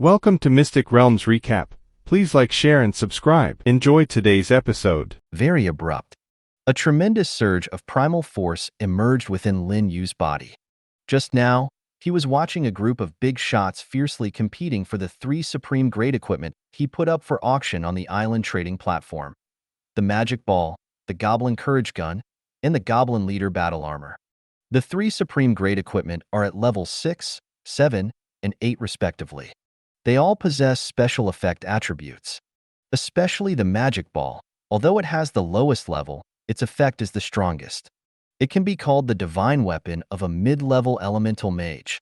Welcome to Mystic Realms Recap. Please like, share, and subscribe. Enjoy today's episode. Very abrupt. A tremendous surge of primal force emerged within Lin Yu's body. Just now, he was watching a group of big shots fiercely competing for the 3 supreme grade equipment he put up for auction on the island trading platform: the magic ball, the goblin courage gun, and the goblin leader battle armor. The 3 supreme grade equipment are at level 6, 7, and 8 respectively. They all possess special effect attributes. Especially the magic ball, although it has the lowest level, its effect is the strongest. It can be called the divine weapon of a mid-level elemental mage.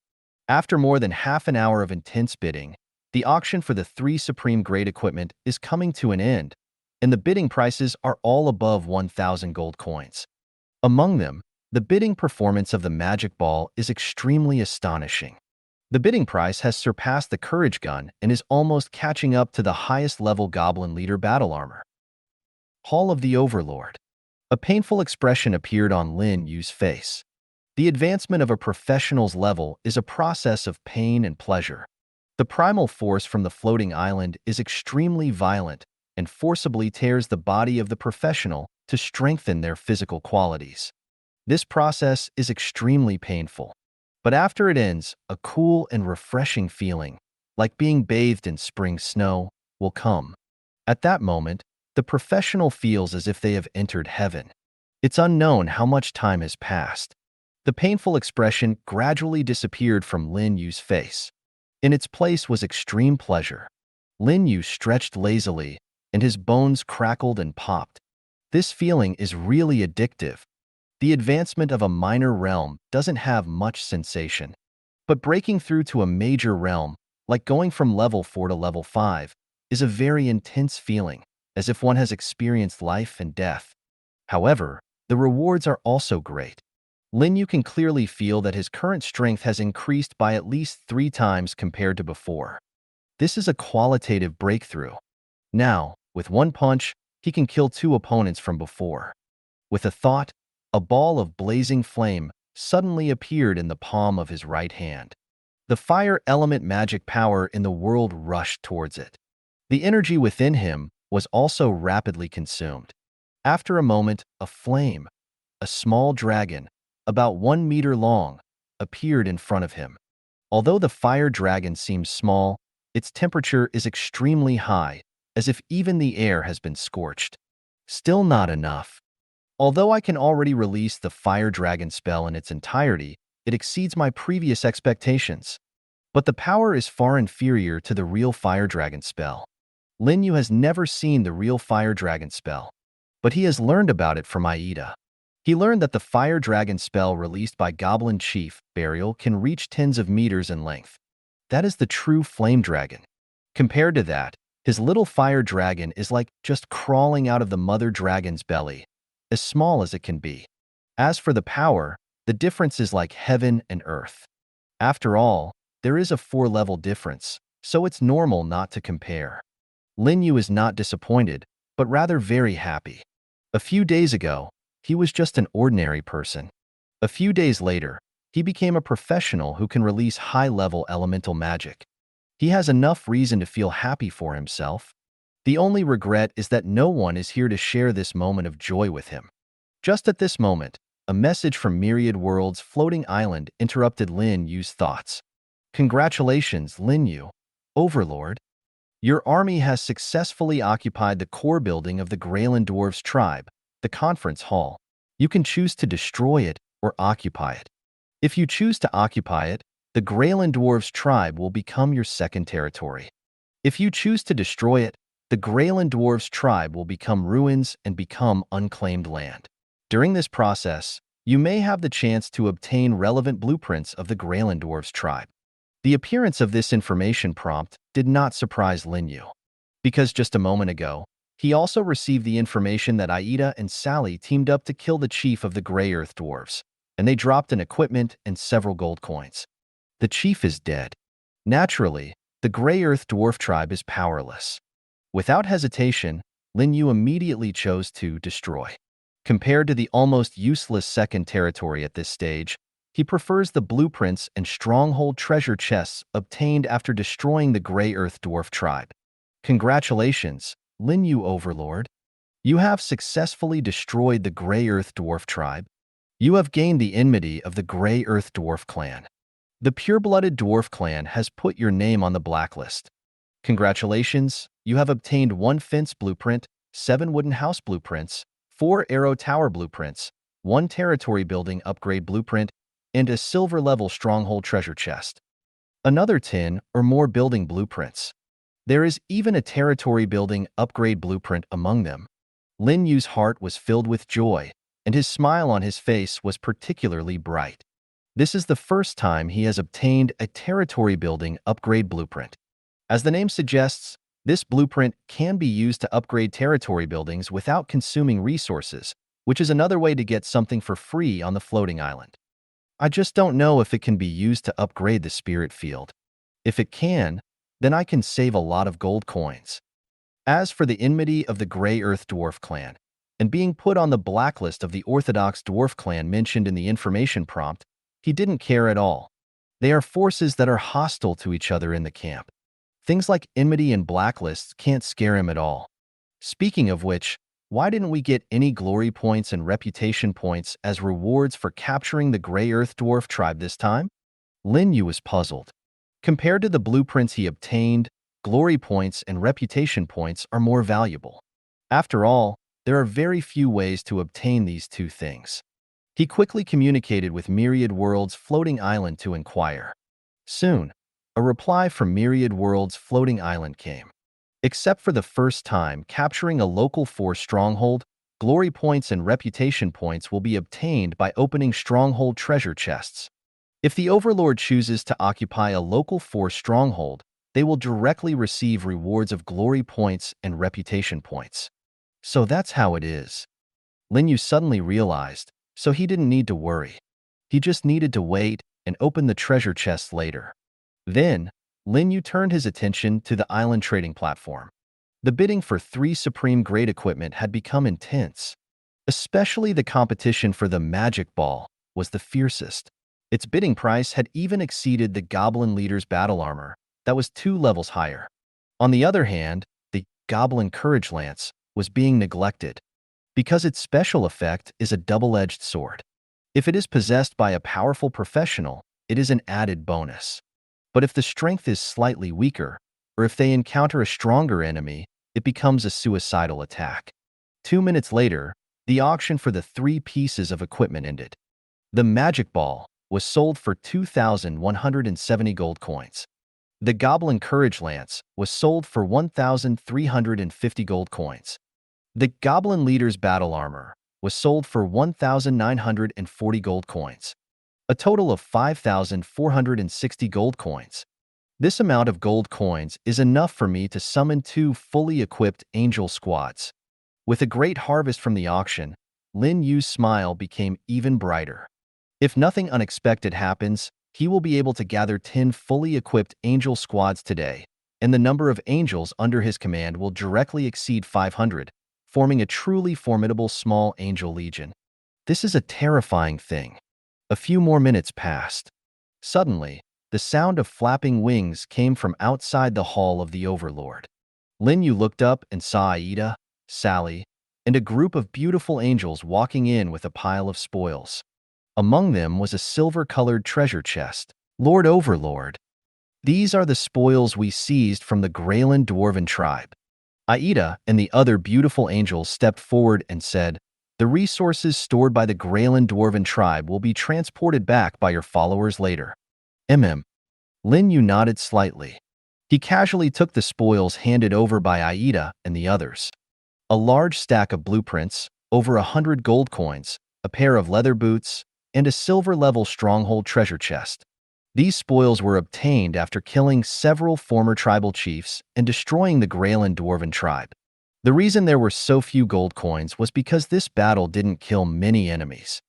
After more than half an hour of intense bidding, the auction for the 3 supreme grade equipment is coming to an end, and the bidding prices are all above 1,000 gold coins. Among them, the bidding performance of the magic ball is extremely astonishing. The bidding price has surpassed the courage gun and is almost catching up to the highest level goblin leader battle armor. Hall of the Overlord. A painful expression appeared on Lin Yu's face. The advancement of a professional's level is a process of pain and pleasure. The primal force from the floating island is extremely violent and forcibly tears the body of the professional to strengthen their physical qualities. This process is extremely painful. But after it ends, a cool and refreshing feeling, like being bathed in spring snow, will come. At that moment, the professional feels as if they have entered heaven. It's unknown how much time has passed. The painful expression gradually disappeared from Lin Yu's face. In its place was extreme pleasure. Lin Yu stretched lazily, and his bones crackled and popped. This feeling is really addictive. The advancement of a minor realm doesn't have much sensation. But breaking through to a major realm, like going from level 4 to level 5, is a very intense feeling, as if one has experienced life and death. However, the rewards are also great. Lin Yu can clearly feel that his current strength has increased by at least 3 times compared to before. This is a qualitative breakthrough. Now, with one punch, he can kill 2 opponents from before. With a thought, a ball of blazing flame suddenly appeared in the palm of his right hand. The fire element magic power in the world rushed towards it. The energy within him was also rapidly consumed. After a moment, a flame, a small dragon, about 1 meter long, appeared in front of him. Although the fire dragon seems small, its temperature is extremely high, as if even the air has been scorched. Still not enough. Although I can already release the Fire Dragon spell in its entirety, it exceeds my previous expectations. But the power is far inferior to the real Fire Dragon spell. Lin Yu has never seen the real Fire Dragon spell, but he has learned about it from Aida. He learned that the Fire Dragon spell released by Goblin Chief Burial can reach tens of meters in length. That is the true Flame Dragon. Compared to that, his little Fire Dragon is like just crawling out of the Mother Dragon's belly, as small as it can be. As for the power, the difference is like heaven and earth. After all, there is a 4-level difference, so it's normal not to compare. Lin Yu is not disappointed, but rather very happy. A few days ago, he was just an ordinary person. A few days later, he became a professional who can release high-level elemental magic. He has enough reason to feel happy for himself. The only regret is that no one is here to share this moment of joy with him. Just at this moment, a message from Myriad World's floating island interrupted Lin Yu's thoughts. Congratulations, Lin Yu, Overlord. Your army has successfully occupied the core building of the Greyland Dwarves tribe, the conference hall. You can choose to destroy it or occupy it. If you choose to occupy it, the Greyland Dwarves tribe will become your second territory. If you choose to destroy it, the Greyland Dwarves tribe will become ruins and become unclaimed land. During this process, you may have the chance to obtain relevant blueprints of the Greyland Dwarves tribe. The appearance of this information prompt did not surprise Lin Yu, because just a moment ago, he also received the information that Aida and Sally teamed up to kill the chief of the Grey Earth Dwarves, and they dropped an equipment and several gold coins. The chief is dead. Naturally, the Grey Earth Dwarf tribe is powerless. Without hesitation, Lin Yu immediately chose to destroy. Compared to the almost useless second territory at this stage, He prefers the blueprints and stronghold treasure chests obtained after destroying the Grey Earth Dwarf tribe. Congratulations, Lin Yu Overlord. You have successfully destroyed the Grey Earth Dwarf tribe. You have gained the enmity of the Grey Earth Dwarf clan. The pure-blooded dwarf clan has put your name on the blacklist. Congratulations, you have obtained 1 fence blueprint, 7 wooden house blueprints, 4 arrow tower blueprints, 1 territory building upgrade blueprint, and a silver-level stronghold treasure chest. Another 10 or more building blueprints. There is even a territory building upgrade blueprint among them. Lin Yu's heart was filled with joy, and his smile on his face was particularly bright. This is the first time he has obtained a territory building upgrade blueprint. As the name suggests, this blueprint can be used to upgrade territory buildings without consuming resources, which is another way to get something for free on the floating island. I just don't know if it can be used to upgrade the spirit field. If it can, then I can save a lot of gold coins. As for the enmity of the Grey Earth Dwarf clan, and being put on the blacklist of the Orthodox Dwarf clan mentioned in the information prompt, he didn't care at all. They are forces that are hostile to each other in the camp. Things like enmity and blacklists can't scare him at all. Speaking of which, why didn't we get any glory points and reputation points as rewards for capturing the Grey Earth Dwarf tribe this time? Lin Yu was puzzled. Compared to the blueprints he obtained, glory points and reputation points are more valuable. After all, there are very few ways to obtain these two things. He quickly communicated with Myriad World's floating island to inquire. Soon, a reply from Myriad World's floating island came. Except for the first time capturing a local force stronghold, glory points and reputation points will be obtained by opening stronghold treasure chests. If the Overlord chooses to occupy a local force stronghold, they will directly receive rewards of glory points and reputation points. So that's how it is. Lin Yu suddenly realized, so he didn't need to worry. He just needed to wait and open the treasure chests later. Then, Lin Yu turned his attention to the island trading platform. The bidding for 3 supreme grade equipment had become intense. Especially the competition for the magic ball was the fiercest. Its bidding price had even exceeded the Goblin Leader's battle armor, that was 2 levels higher. On the other hand, the Goblin Courage Lance was being neglected, because its special effect is a double-edged sword. If it is possessed by a powerful professional, it is an added bonus. But if the strength is slightly weaker, or if they encounter a stronger enemy, it becomes a suicidal attack. 2 minutes later, the auction for the 3 pieces of equipment ended. The magic ball was sold for 2,170 gold coins. The Goblin Courage Lance was sold for 1,350 gold coins. The Goblin Leader's battle armor was sold for 1,940 gold coins. A total of 5,460 gold coins. This amount of gold coins is enough for me to summon 2 fully equipped angel squads. With a great harvest from the auction, Lin Yu's smile became even brighter. If nothing unexpected happens, he will be able to gather 10 fully equipped angel squads today, and the number of angels under his command will directly exceed 500, forming a truly formidable small angel legion. This is a terrifying thing. A few more minutes passed. Suddenly, the sound of flapping wings came from outside the hall of the Overlord. Lin Yu looked up and saw Aida, Sally, and a group of beautiful angels walking in with a pile of spoils. Among them was a silver-colored treasure chest. Lord Overlord, these are the spoils we seized from the Greyland Dwarven tribe. Aida and the other beautiful angels stepped forward and said, "The resources stored by the Greyland Dwarven tribe will be transported back by your followers later." Lin Yu nodded slightly. He casually took the spoils handed over by Aida and the others. A large stack of blueprints, over 100 gold coins, a pair of leather boots, and a silver-level stronghold treasure chest. These spoils were obtained after killing several former tribal chiefs and destroying the Greyland Dwarven tribe. The reason there were so few gold coins was because this battle didn't kill many enemies.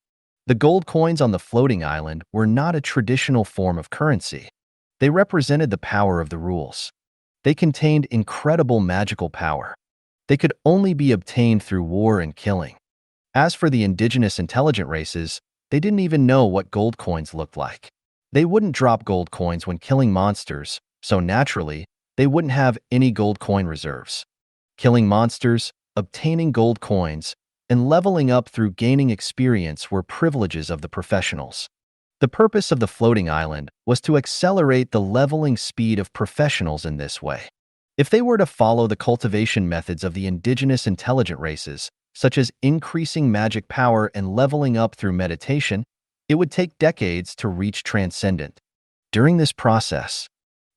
The gold coins on the floating island were not a traditional form of currency. They represented the power of the rules. They contained incredible magical power. They could only be obtained through war and killing. As for the indigenous intelligent races, they didn't even know what gold coins looked like. They wouldn't drop gold coins when killing monsters, so naturally, they wouldn't have any gold coin reserves. Killing monsters, obtaining gold coins, and leveling up through gaining experience were privileges of the professionals. The purpose of the floating island was to accelerate the leveling speed of professionals in this way. If they were to follow the cultivation methods of the indigenous intelligent races, such as increasing magic power and leveling up through meditation, it would take decades to reach transcendent. During this process,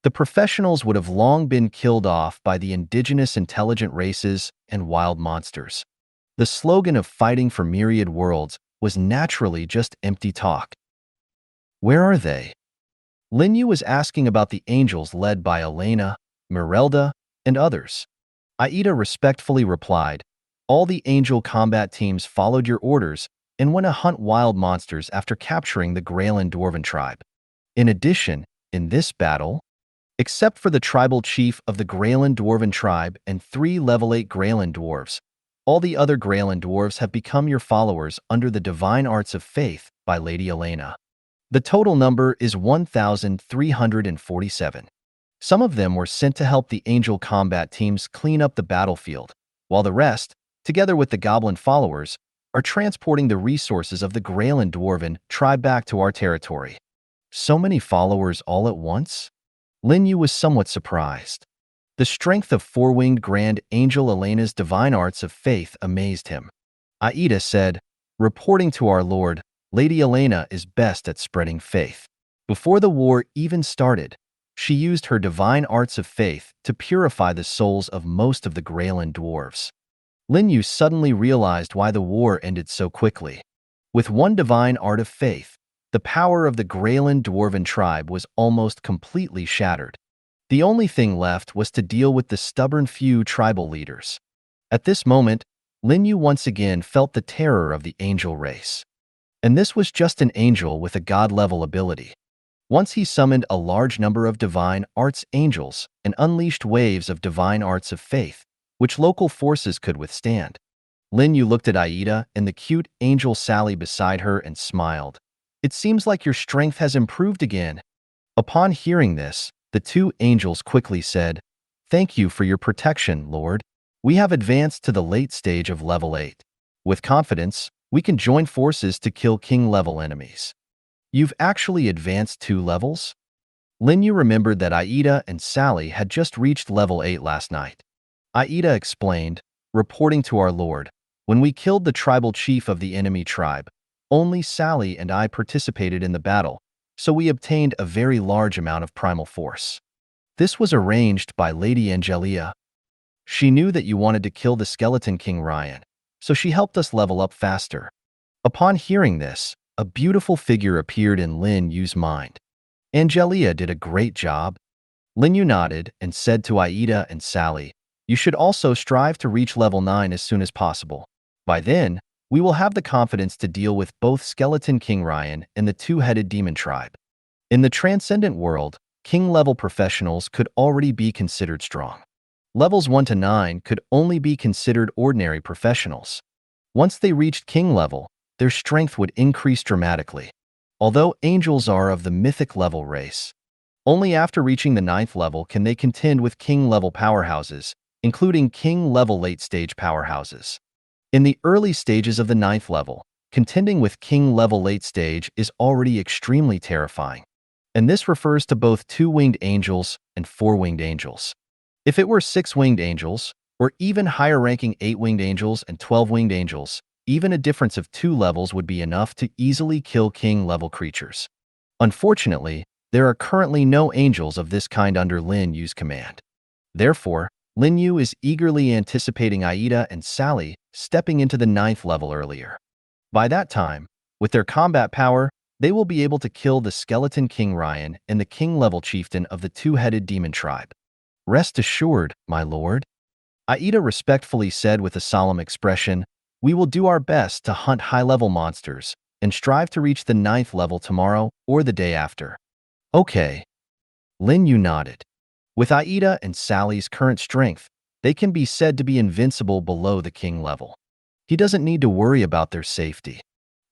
the professionals would have long been killed off by the indigenous intelligent races and wild monsters. The slogan of fighting for myriad worlds was naturally just empty talk. Where are they? Lin Yu was asking about the angels led by Elena, Merelda, and others. Aida respectfully replied, "All the angel combat teams followed your orders and went to hunt wild monsters after capturing the Greyland Dwarven tribe. In addition, in this battle, except for the tribal chief of the Greyland Dwarven tribe and 3 level 8 Greyland dwarves, all the other Greyland dwarves have become your followers under the divine arts of faith by Lady Elena. The total number is 1,347. Some of them were sent to help the angel combat teams clean up the battlefield, while the rest, together with the goblin followers, are transporting the resources of the Greyland Dwarven tribe back to our territory." So many followers all at once? Lin Yu was somewhat surprised. The strength of 4-winged Grand Angel Elena's divine arts of faith amazed him. Aida said, "Reporting to our lord, Lady Elena is best at spreading faith. Before the war even started, she used her divine arts of faith to purify the souls of most of the Greyland dwarves." Lin Yu suddenly realized why the war ended so quickly. With one divine art of faith, the power of the Greyland Dwarven tribe was almost completely shattered. The only thing left was to deal with the stubborn few tribal leaders. At this moment, Lin Yu once again felt the terror of the angel race. And this was just an angel with a god-level ability. Once he summoned a large number of divine arts angels and unleashed waves of divine arts of faith, which local forces could withstand. Lin Yu looked at Aida and the cute angel Sally beside her and smiled. "It seems like your strength has improved again." Upon hearing this, the 2 angels quickly said, "Thank you for your protection, Lord. We have advanced to the late stage of level 8. With confidence, we can join forces to kill king-level enemies." "You've actually advanced 2 levels?" Lin Yu remembered that Aida and Sally had just reached level 8 last night. Aida explained, "Reporting to our lord, when we killed the tribal chief of the enemy tribe, only Sally and I participated in the battle, so we obtained a very large amount of primal force. This was arranged by Lady Angelia. She knew that you wanted to kill the skeleton King Ryan, so she helped us level up faster." Upon hearing this, a beautiful figure appeared in Lin Yu's mind. "Angelia did a great job." Lin Yu nodded and said to Aida and Sally, "You should also strive to reach level 9 as soon as possible. By then, we will have the confidence to deal with both Skeleton King Ryan and the 2-headed demon tribe." In the transcendent world, king-level professionals could already be considered strong. Levels 1 to 9 could only be considered ordinary professionals. Once they reached king level, their strength would increase dramatically. Although angels are of the mythic level race, only after reaching the 9th level can they contend with king-level powerhouses, including king-level late-stage powerhouses. In the early stages of the 9th level, contending with king-level late-stage is already extremely terrifying. And this refers to both 2-winged angels and 4-winged angels. If it were 6-winged angels, or even higher-ranking 8-winged angels and 12-winged angels, even a difference of 2 levels would be enough to easily kill king-level creatures. Unfortunately, there are currently no angels of this kind under Lin Yu's command. Therefore, Lin Yu is eagerly anticipating Aida and Sally stepping into the 9th level earlier. By that time, with their combat power, they will be able to kill the skeleton King Ryan and the king-level chieftain of the 2-headed demon tribe. "Rest assured, my lord," Aida respectfully said with a solemn expression, "we will do our best to hunt high-level monsters and strive to reach the 9th level tomorrow or the day after." "Okay." Lin Yu nodded. With Aida and Sally's current strength, they can be said to be invincible below the king level. He doesn't need to worry about their safety.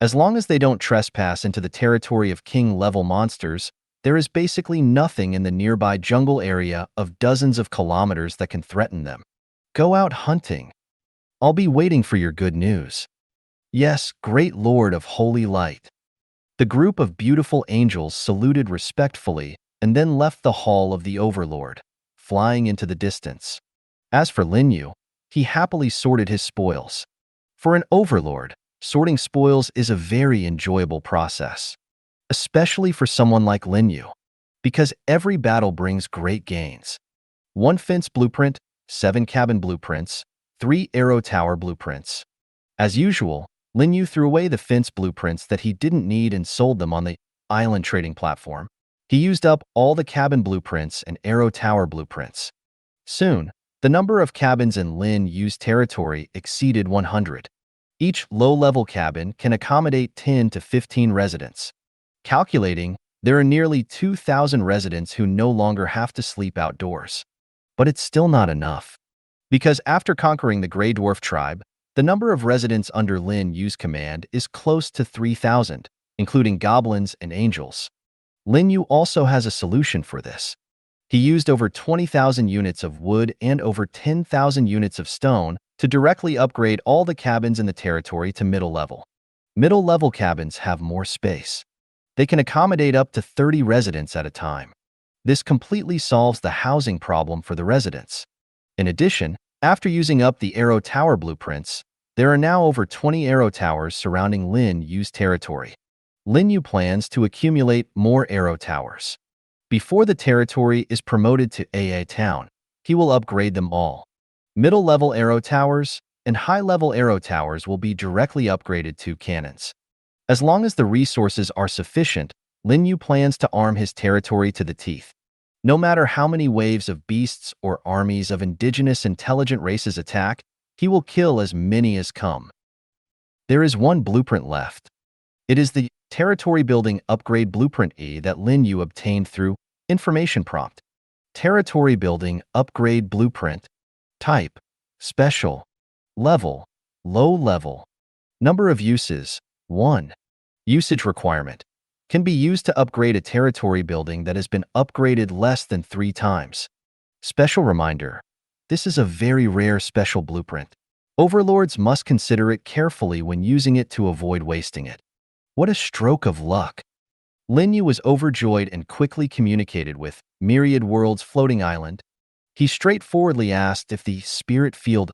As long as they don't trespass into the territory of king-level monsters, there is basically nothing in the nearby jungle area of dozens of kilometers that can threaten them. Go out hunting. I'll be waiting for your good news. Yes, great Lord of Holy Light. The group of beautiful angels saluted respectfully and then left the hall of the Overlord, flying into the distance. As for Lin Yu, he happily sorted his spoils. For an Overlord, sorting spoils is a very enjoyable process, especially for someone like Lin Yu, because every battle brings great gains. 1 fence blueprint, 7 cabin blueprints, 3 arrow tower blueprints. As usual, Lin Yu threw away the fence blueprints that he didn't need and sold them on the island trading platform. He used up all the cabin blueprints and arrow tower blueprints. Soon, the number of cabins in Lin Yu's territory exceeded 100. Each low-level cabin can accommodate 10 to 15 residents. Calculating, there are nearly 2,000 residents who no longer have to sleep outdoors. But it's still not enough. Because after conquering the Grey Dwarf tribe, the number of residents under Lin Yu's command is close to 3,000, including goblins and angels. Lin Yu also has a solution for this. He used over 20,000 units of wood and over 10,000 units of stone to directly upgrade all the cabins in the territory to middle level. Middle-level cabins have more space. They can accommodate up to 30 residents at a time. This completely solves the housing problem for the residents. In addition, after using up the arrow tower blueprints, there are now over 20 arrow towers surrounding Lin Yu's territory. Lin Yu plans to accumulate more arrow towers. Before the territory is promoted to AA Town, he will upgrade them all. Middle-level arrow towers and high-level arrow towers will be directly upgraded to cannons. As long as the resources are sufficient, Lin Yu plans to arm his territory to the teeth. No matter how many waves of beasts or armies of indigenous intelligent races attack, he will kill as many as come. There is one blueprint left. It is the Territory Building Upgrade Blueprint E that Lin Yu obtained through Information Prompt. Territory Building Upgrade Blueprint. Type: Special. Level: Low level. Number of uses: 1. Usage requirement: can be used to upgrade a territory building that has been upgraded less than 3 times. Special reminder: this is a very rare special blueprint. Overlords must consider it carefully when using it to avoid wasting it. What a stroke of luck! Lin Yu was overjoyed and quickly communicated with Myriad World's floating island. He straightforwardly asked if the spirit field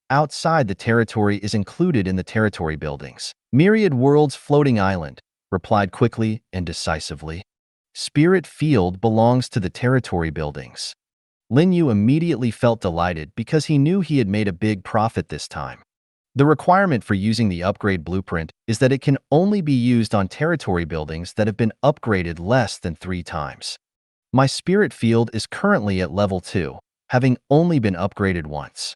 outside the territory is included in the territory buildings. Myriad World's floating island replied quickly and decisively. Spirit field belongs to the territory buildings. Lin Yu immediately felt delighted because he knew he had made a big profit this time. The requirement for using the upgrade blueprint is that it can only be used on territory buildings that have been upgraded less than 3 times. My spirit field is currently at level 2, having only been upgraded once.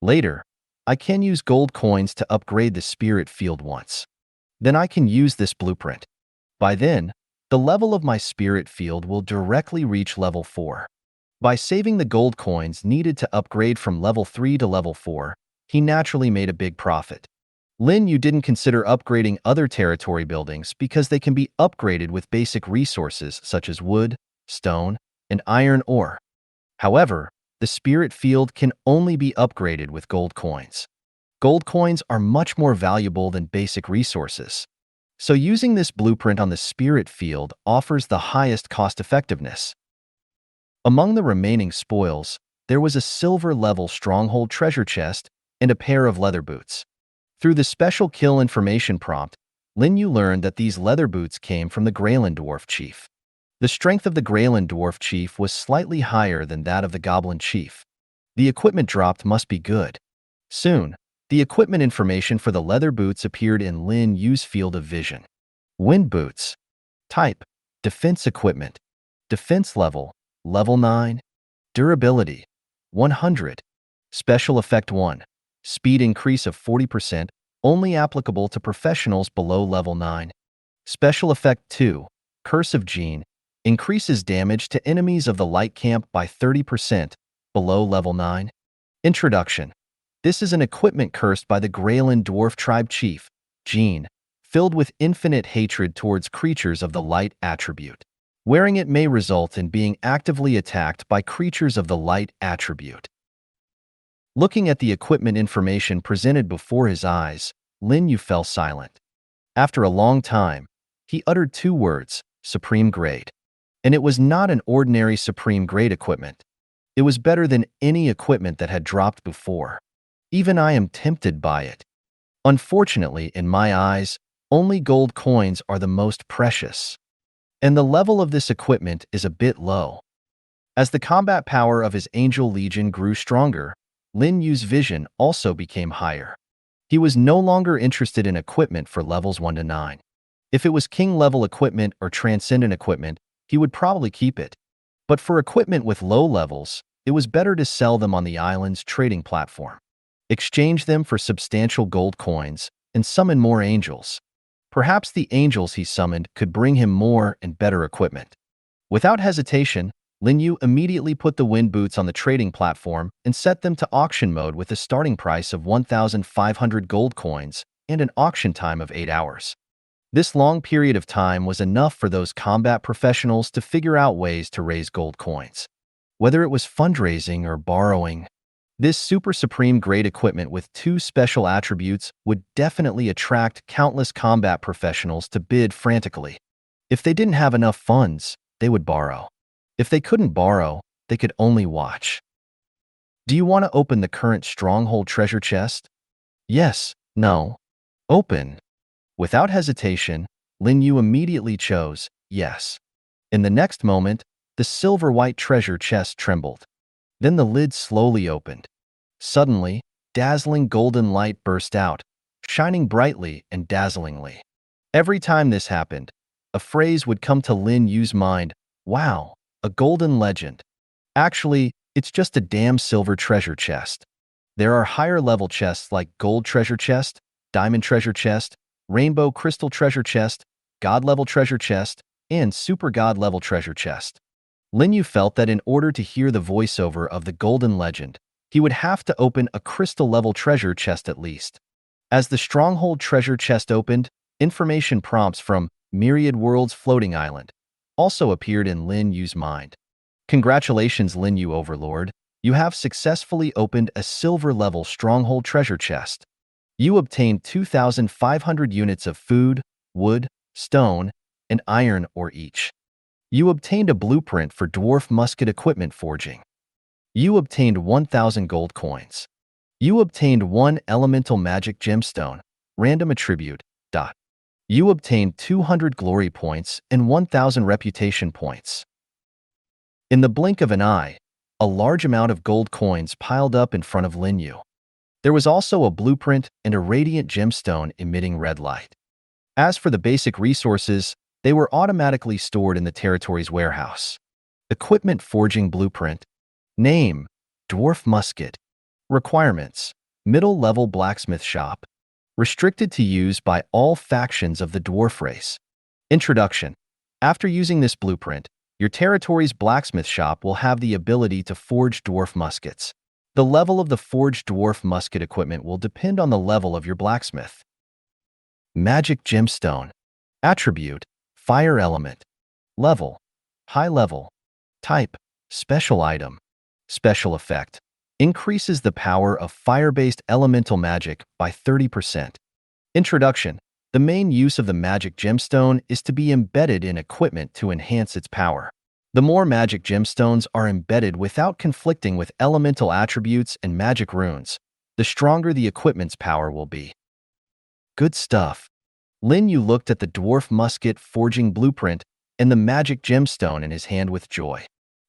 Later, I can use gold coins to upgrade the spirit field once. Then I can use this blueprint. By then, the level of my spirit field will directly reach level 4. By saving the gold coins needed to upgrade from level 3 to level 4, he naturally made a big profit. Lin Yu didn't consider upgrading other territory buildings because they can be upgraded with basic resources such as wood, stone, and iron ore. However, the spirit field can only be upgraded with gold coins. Gold coins are much more valuable than basic resources. So using this blueprint on the spirit field offers the highest cost-effectiveness. Among the remaining spoils, there was a silver-level stronghold treasure chest and a pair of leather boots. Through the special kill information prompt, Lin Yu learned that these leather boots came from the Greyland Dwarf Chief. The strength of the Greyland Dwarf Chief was slightly higher than that of the Goblin Chief. The equipment dropped must be good. Soon, the equipment information for the leather boots appeared in Lin Yu's field of vision. Wind boots. Type: Defense equipment. Defense level: Level 9. Durability: 100. Special effect 1. Speed increase of 40%, only applicable to professionals below level 9. Special effect 2. Curse of Gene. Increases damage to enemies of the light camp by 30%, below level 9. Introduction. This is an equipment cursed by the Greyland Dwarf Tribe Chief, Gene, filled with infinite hatred towards creatures of the light attribute. Wearing it may result in being actively attacked by creatures of the light attribute. Looking at the equipment information presented before his eyes, Lin Yu fell silent. After a long time, he uttered two words, supreme grade. And it was not an ordinary supreme grade equipment. It was better than any equipment that had dropped before. Even I am tempted by it. Unfortunately, in my eyes, only gold coins are the most precious. And the level of this equipment is a bit low. As the combat power of his angel legion grew stronger, Lin Yu's vision also became higher. He was no longer interested in equipment for levels 1 to 9. If it was king-level equipment or transcendent equipment, he would probably keep it. But for equipment with low levels, it was better to sell them on the island's trading platform. Exchange them for substantial gold coins and summon more angels. Perhaps the angels he summoned could bring him more and better equipment. Without hesitation, Lin Yu immediately put the wind boots on the trading platform and set them to auction mode with a starting price of 1,500 gold coins and an auction time of 8 hours. This long period of time was enough for those combat professionals to figure out ways to raise gold coins. Whether it was fundraising or borrowing, this super supreme grade equipment with 2 special attributes would definitely attract countless combat professionals to bid frantically. If they didn't have enough funds, they would borrow. If they couldn't borrow, they could only watch. Do you want to open the current stronghold treasure chest? Yes, no. Open. Without hesitation, Lin Yu immediately chose yes. In the next moment, the silver-white treasure chest trembled. Then the lid slowly opened. Suddenly, dazzling golden light burst out, shining brightly and dazzlingly. Every time this happened, a phrase would come to Lin Yu's mind, "Wow, a golden legend." Actually, it's just a damn silver treasure chest. There are higher-level chests like gold treasure chest, diamond treasure chest, rainbow crystal treasure chest, god-level treasure chest, and super god-level treasure chest. Lin Yu felt that in order to hear the voiceover of the golden legend, he would have to open a crystal-level treasure chest at least. As the stronghold treasure chest opened, information prompts from Myriad Worlds Floating Island also appeared in Lin Yu's mind. Congratulations, Lin Yu Overlord. You have successfully opened a silver-level stronghold treasure chest. You obtained 2,500 units of food, wood, stone, and iron ore each. You obtained a blueprint for dwarf musket equipment forging. You obtained 1,000 gold coins. You obtained 1 elemental magic gemstone, random attribute, dot. You obtained 200 glory points and 1,000 reputation points. In the blink of an eye, a large amount of gold coins piled up in front of Lin Yu. There was also a blueprint and a radiant gemstone emitting red light. As for the basic resources, they were automatically stored in the territory's warehouse. Equipment forging blueprint. Name, dwarf musket. Requirements, middle-level blacksmith shop. Restricted to use by all factions of the dwarf race. Introduction. After using this blueprint, your territory's blacksmith shop will have the ability to forge dwarf muskets. The level of the forged dwarf musket equipment will depend on the level of your blacksmith. Magic gemstone. Attribute, fire element. Level, high level. Type, special item. Special effect, increases the power of fire-based elemental magic by 30%. Introduction. The main use of the magic gemstone is to be embedded in equipment to enhance its power. The more magic gemstones are embedded without conflicting with elemental attributes and magic runes, the stronger the equipment's power will be. Good stuff. Lin Yu looked at the dwarf musket forging blueprint and the magic gemstone in his hand with joy.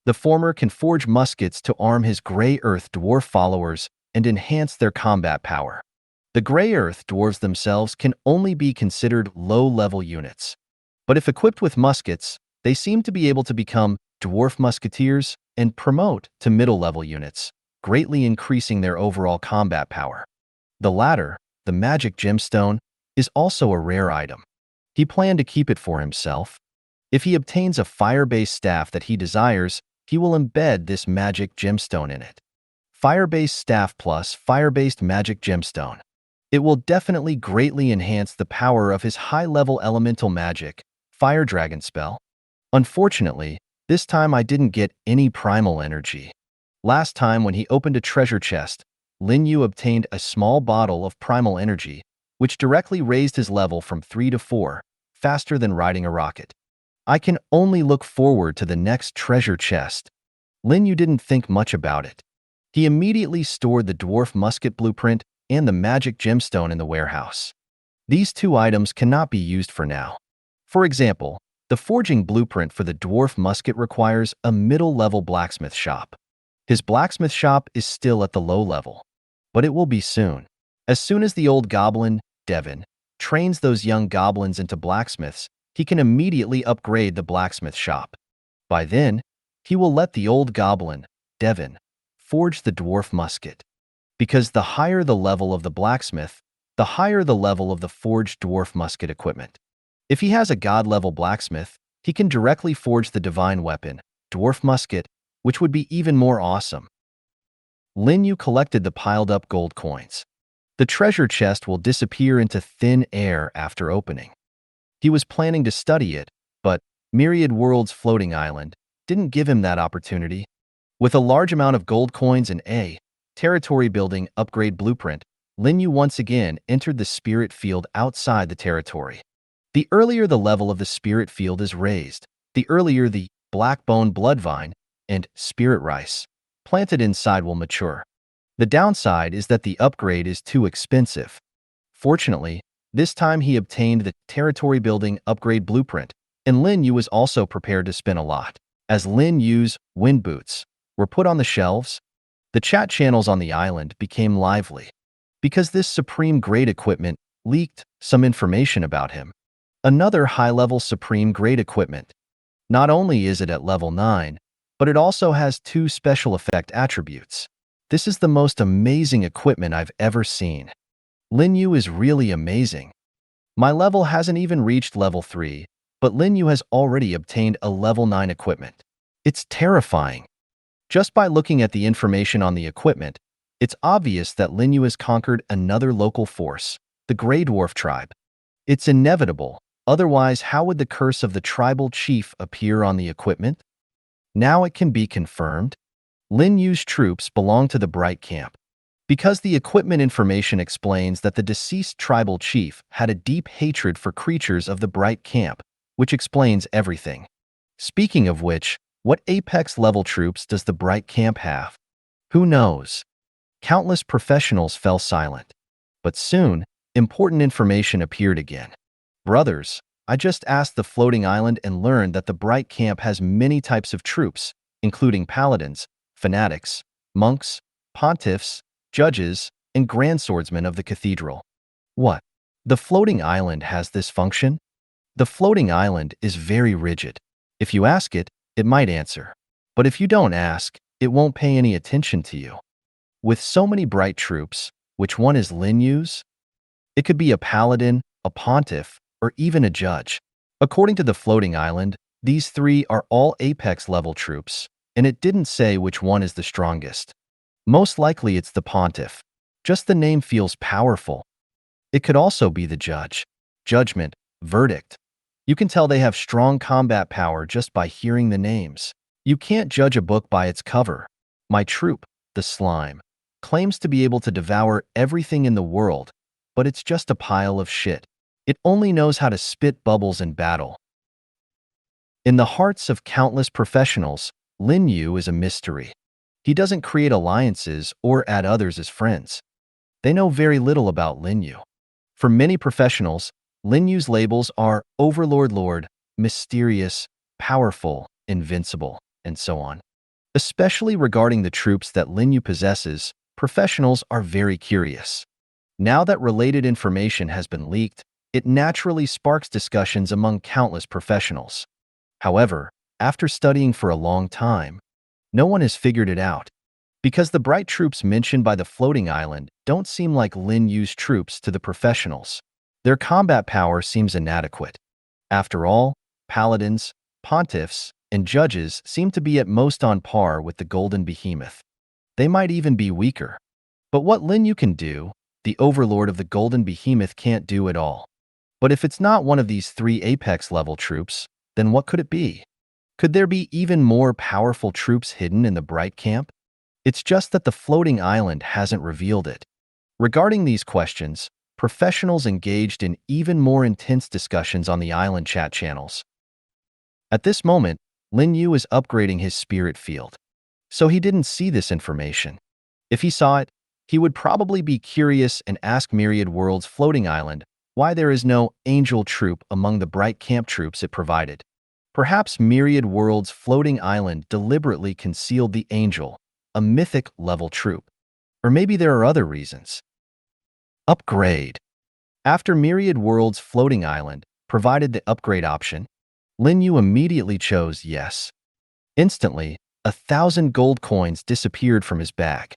The former can forge muskets to arm his Grey Earth dwarf followers and enhance their combat power. The Grey Earth dwarves themselves can only be considered low-level units. But if equipped with muskets, they seem to be able to become dwarf musketeers and promote to middle-level units, greatly increasing their overall combat power. The latter, the magic gemstone, is also a rare item. He planned to keep it for himself. If he obtains a fire-based staff that he desires, he will embed this magic gemstone in it. Fire-based staff plus fire-based magic gemstone. It will definitely greatly enhance the power of his high-level elemental magic, Fire Dragon spell. Unfortunately, this time I didn't get any primal energy. Last time when he opened a treasure chest, Lin Yu obtained a small bottle of primal energy, which directly raised his level from 3 to 4, faster than riding a rocket. I can only look forward to the next treasure chest. Lin Yu didn't think much about it. He immediately stored the dwarf musket blueprint and the magic gemstone in the warehouse. These two items cannot be used for now. For example, the forging blueprint for the dwarf musket requires a middle-level blacksmith shop. His blacksmith shop is still at the low level, but it will be soon. As soon as the old goblin, Devin, trains those young goblins into blacksmiths, he can immediately upgrade the blacksmith shop. By then, he will let the old goblin, Devin, forge the dwarf musket. Because the higher the level of the blacksmith, the higher the level of the forged dwarf musket equipment. If he has a god-level blacksmith, he can directly forge the divine weapon, dwarf musket, which would be even more awesome. Lin Yu collected the piled-up gold coins. The treasure chest will disappear into thin air after opening. He was planning to study it, but Myriad World's floating island didn't give him that opportunity. With a large amount of gold coins and a territory building upgrade blueprint, Lin Yu once again entered the spirit field outside the territory. The earlier the level of the spirit field is raised, the earlier the blackbone bloodvine and spirit rice planted inside will mature. The downside is that the upgrade is too expensive. Fortunately, this time he obtained the territory building upgrade blueprint, and Lin Yu was also prepared to spend a lot. As Lin Yu's wind boots were put on the shelves, the chat channels on the island became lively. Because this supreme grade equipment leaked some information about him. Another high-level supreme grade equipment. Not only is it at level 9, but it also has 2 special effect attributes. This is the most amazing equipment I've ever seen. Lin Yu is really amazing. My level hasn't even reached level 3, but Lin Yu has already obtained a level 9 equipment. It's terrifying. Just by looking at the information on the equipment, it's obvious that Lin Yu has conquered another local force, the Grey Dwarf tribe. It's inevitable, otherwise how would the curse of the tribal chief appear on the equipment? Now it can be confirmed. Lin Yu's troops belong to the Bright Camp. Because the equipment information explains that the deceased tribal chief had a deep hatred for creatures of the Bright Camp, which explains everything. Speaking of which, what Apex level troops does the Bright Camp have? Who knows? Countless professionals fell silent. But soon, important information appeared again. Brothers, I just asked the floating island and learned that the Bright Camp has many types of troops, including paladins, fanatics, monks, pontiffs, judges, and grand swordsmen of the cathedral. What? The floating island has this function? The floating island is very rigid. If you ask it, it might answer. But if you don't ask, it won't pay any attention to you. With so many bright troops, which one is Lin Yu's? It could be a paladin, a pontiff, or even a judge. According to the floating island, these 3 are all Apex level troops, and it didn't say which one is the strongest. Most likely it's the pontiff. Just the name feels powerful. It could also be the judge. Judgment, verdict. You can tell they have strong combat power just by hearing the names. You can't judge a book by its cover. My troop, the slime, claims to be able to devour everything in the world, but it's just a pile of shit. It only knows how to spit bubbles in battle. In the hearts of countless professionals, Lin Yu is a mystery. He doesn't create alliances or add others as friends. They know very little about Lin Yu. For many professionals, Lin Yu's labels are Overlord Lord, mysterious, powerful, invincible, and so on. Especially regarding the troops that Lin Yu possesses, professionals are very curious. Now that related information has been leaked, it naturally sparks discussions among countless professionals. However, after studying for a long time, no one has figured it out. Because the bright troops mentioned by the floating island don't seem like Lin Yu's troops to the professionals. Their combat power seems inadequate. After all, paladins, pontiffs, and judges seem to be at most on par with the Golden Behemoth. They might even be weaker. But what Lin Yu can do, the overlord of the golden behemoth, can't do it all. But if it's not one of these 3 apex-level troops, then what could it be? Could there be even more powerful troops hidden in the Bright Camp? It's just that the floating island hasn't revealed it. Regarding these questions, professionals engaged in even more intense discussions on the island chat channels. At this moment, Lin Yu is upgrading his spirit field, so he didn't see this information. If he saw it, he would probably be curious and ask Myriad World's floating island why there is no angel troop among the Bright Camp troops it provided. Perhaps Myriad World's floating island deliberately concealed the angel, a mythic level troop. Or maybe there are other reasons. Upgrade. After Myriad World's floating island provided the upgrade option, Lin Yu immediately chose yes. Instantly, 1,000 gold coins disappeared from his bag.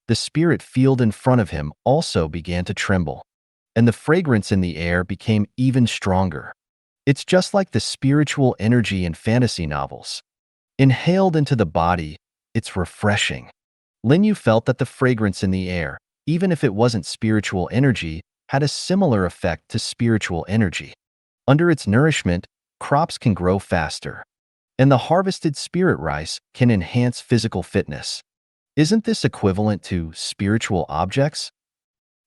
The spirit field in front of him also began to tremble, and the fragrance in the air became even stronger. It's just like the spiritual energy in fantasy novels. Inhaled into the body, it's refreshing. Lin Yu felt that the fragrance in the air, even if it wasn't spiritual energy, had a similar effect to spiritual energy. Under its nourishment, crops can grow faster, and the harvested spirit rice can enhance physical fitness. Isn't this equivalent to spiritual objects?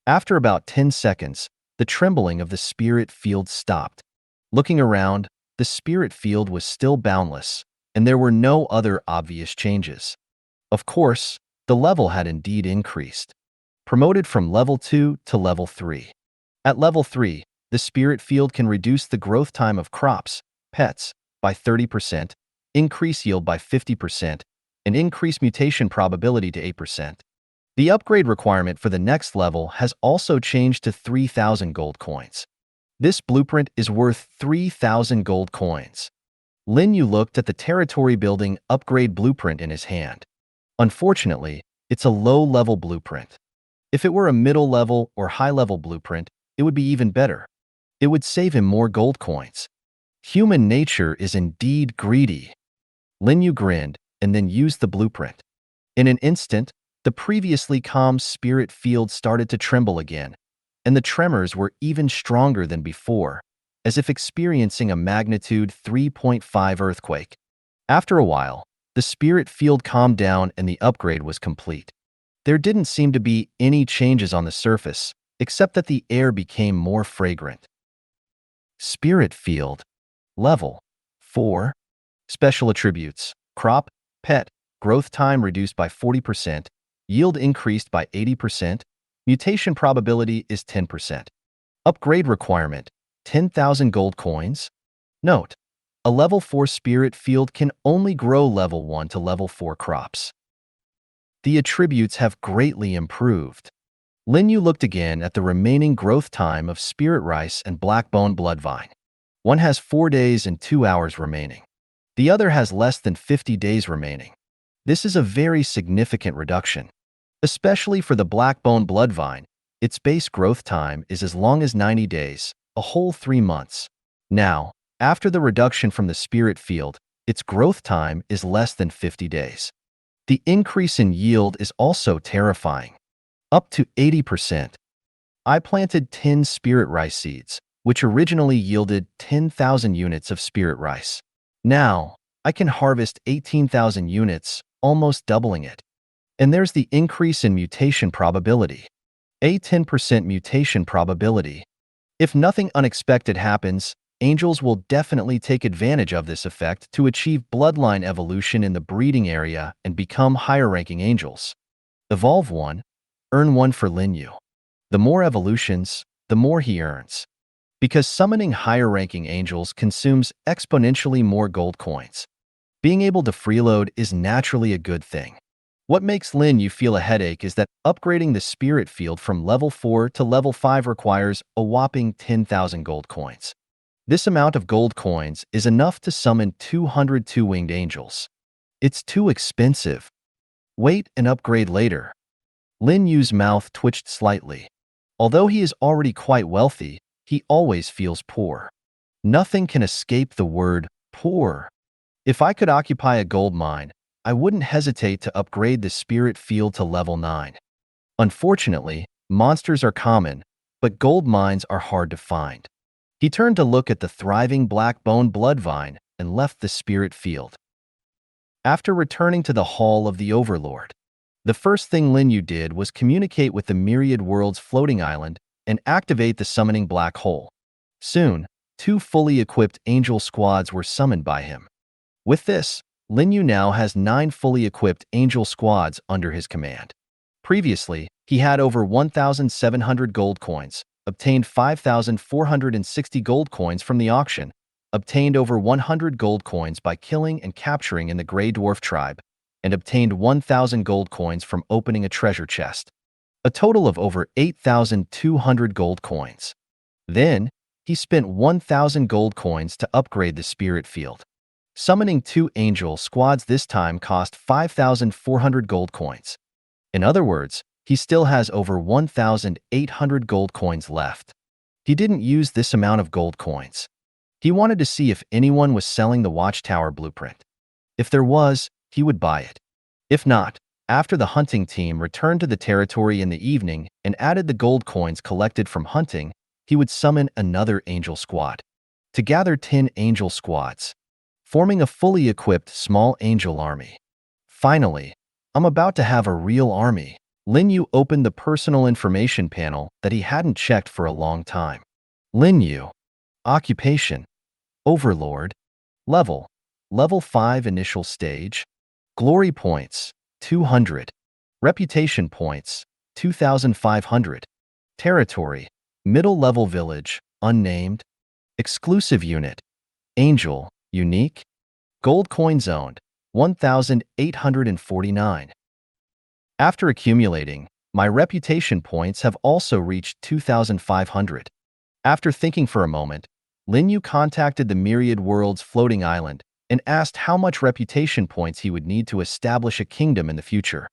After about 10 seconds, the trembling of the spirit field stopped. Looking around, the spirit field was still boundless, and there were no other obvious changes. Of course, the level had indeed increased, promoted from level 2 to level 3. At level 3, the spirit field can reduce the growth time of crops, pets, by 30%, increase yield by 50%, and increase mutation probability to 8%. The upgrade requirement for the next level has also changed to 3,000 gold coins. This blueprint is worth 3,000 gold coins. Lin Yu looked at the territory building upgrade blueprint in his hand. Unfortunately, it's a low-level blueprint. If it were a middle-level or high-level blueprint, it would be even better. It would save him more gold coins. Human nature is indeed greedy. Lin Yu grinned and then used the blueprint. In an instant, the previously calm spirit field started to tremble again, and the tremors were even stronger than before, as if experiencing a magnitude 3.5 earthquake. After a while, the spirit field calmed down and the upgrade was complete. There didn't seem to be any changes on the surface, except that the air became more fragrant. Spirit field. Level 4. Special attributes. Crop, pet, growth time reduced by 40%, yield increased by 80%, mutation probability is 10%. Upgrade requirement, 10,000 gold coins. Note, a level 4 spirit field can only grow level 1 to level 4 crops. The attributes have greatly improved. Lin Yu looked again at the remaining growth time of spirit rice and blackbone bloodvine. One has 4 days and 2 hours remaining. The other has less than 50 days remaining. This is a very significant reduction. Especially for the blackbone bloodvine, its base growth time is as long as 90 days, a whole 3 months. Now, after the reduction from the spirit field, its growth time is less than 50 days. The increase in yield is also terrifying, up to 80%. I planted 10 spirit rice seeds, which originally yielded 10,000 units of spirit rice. Now, I can harvest 18,000 units, almost doubling it. And there's the increase in mutation probability. A 10% mutation probability. If nothing unexpected happens, angels will definitely take advantage of this effect to achieve bloodline evolution in the breeding area and become higher-ranking angels. Evolve 1, earn 1 for Lin Yu. The more evolutions, the more he earns. Because summoning higher-ranking angels consumes exponentially more gold coins. Being able to freeload is naturally a good thing. What makes Lin Yu feel a headache is that upgrading the spirit field from level 4 to level 5 requires a whopping 10,000 gold coins. This amount of gold coins is enough to summon 200 two-winged angels. It's too expensive. Wait and upgrade later. Lin Yu's mouth twitched slightly. Although he is already quite wealthy, he always feels poor. Nothing can escape the word poor. If I could occupy a gold mine, I wouldn't hesitate to upgrade the spirit field to level 9. Unfortunately, Monsters are common, but gold mines are hard to find. He turned to look at the thriving black-bone blood vine and left the spirit field. After returning to the Hall of the Overlord, the first thing Lin Yu did was communicate with the Myriad World's floating island and activate the summoning black hole. Soon, 2 fully equipped angel squads were summoned by him. With this, Lin Yu now has 9 fully equipped angel squads under his command. Previously, he had over 1,700 gold coins, obtained 5,460 gold coins from the auction, obtained over 100 gold coins by killing and capturing in the Grey Dwarf tribe, and obtained 1,000 gold coins from opening a treasure chest. A total of over 8,200 gold coins. Then, he spent 1,000 gold coins to upgrade the spirit field. Summoning 2 angel squads this time cost 5,400 gold coins. In other words, he still has over 1,800 gold coins left. He didn't use this amount of gold coins. He wanted to see if anyone was selling the Watchtower blueprint. If there was, he would buy it. If not, after the hunting team returned to the territory in the evening and added the gold coins collected from hunting, he would summon another angel squad. To gather 10 angel squads, forming a fully equipped small angel army. Finally, I'm about to have a real army. Lin Yu opened the personal information panel that he hadn't checked for a long time. Lin Yu. Occupation. Overlord. Level. Level 5 initial stage. Glory points. 200. Reputation points. 2,500. Territory. Middle level village. Unnamed. Exclusive unit. Angel. Unique. Gold coins owned. 1,849. After accumulating, my reputation points have also reached 2,500. After thinking for a moment, Lin Yu contacted the Myriad World's floating island and asked how much reputation points he would need to establish a kingdom in the future.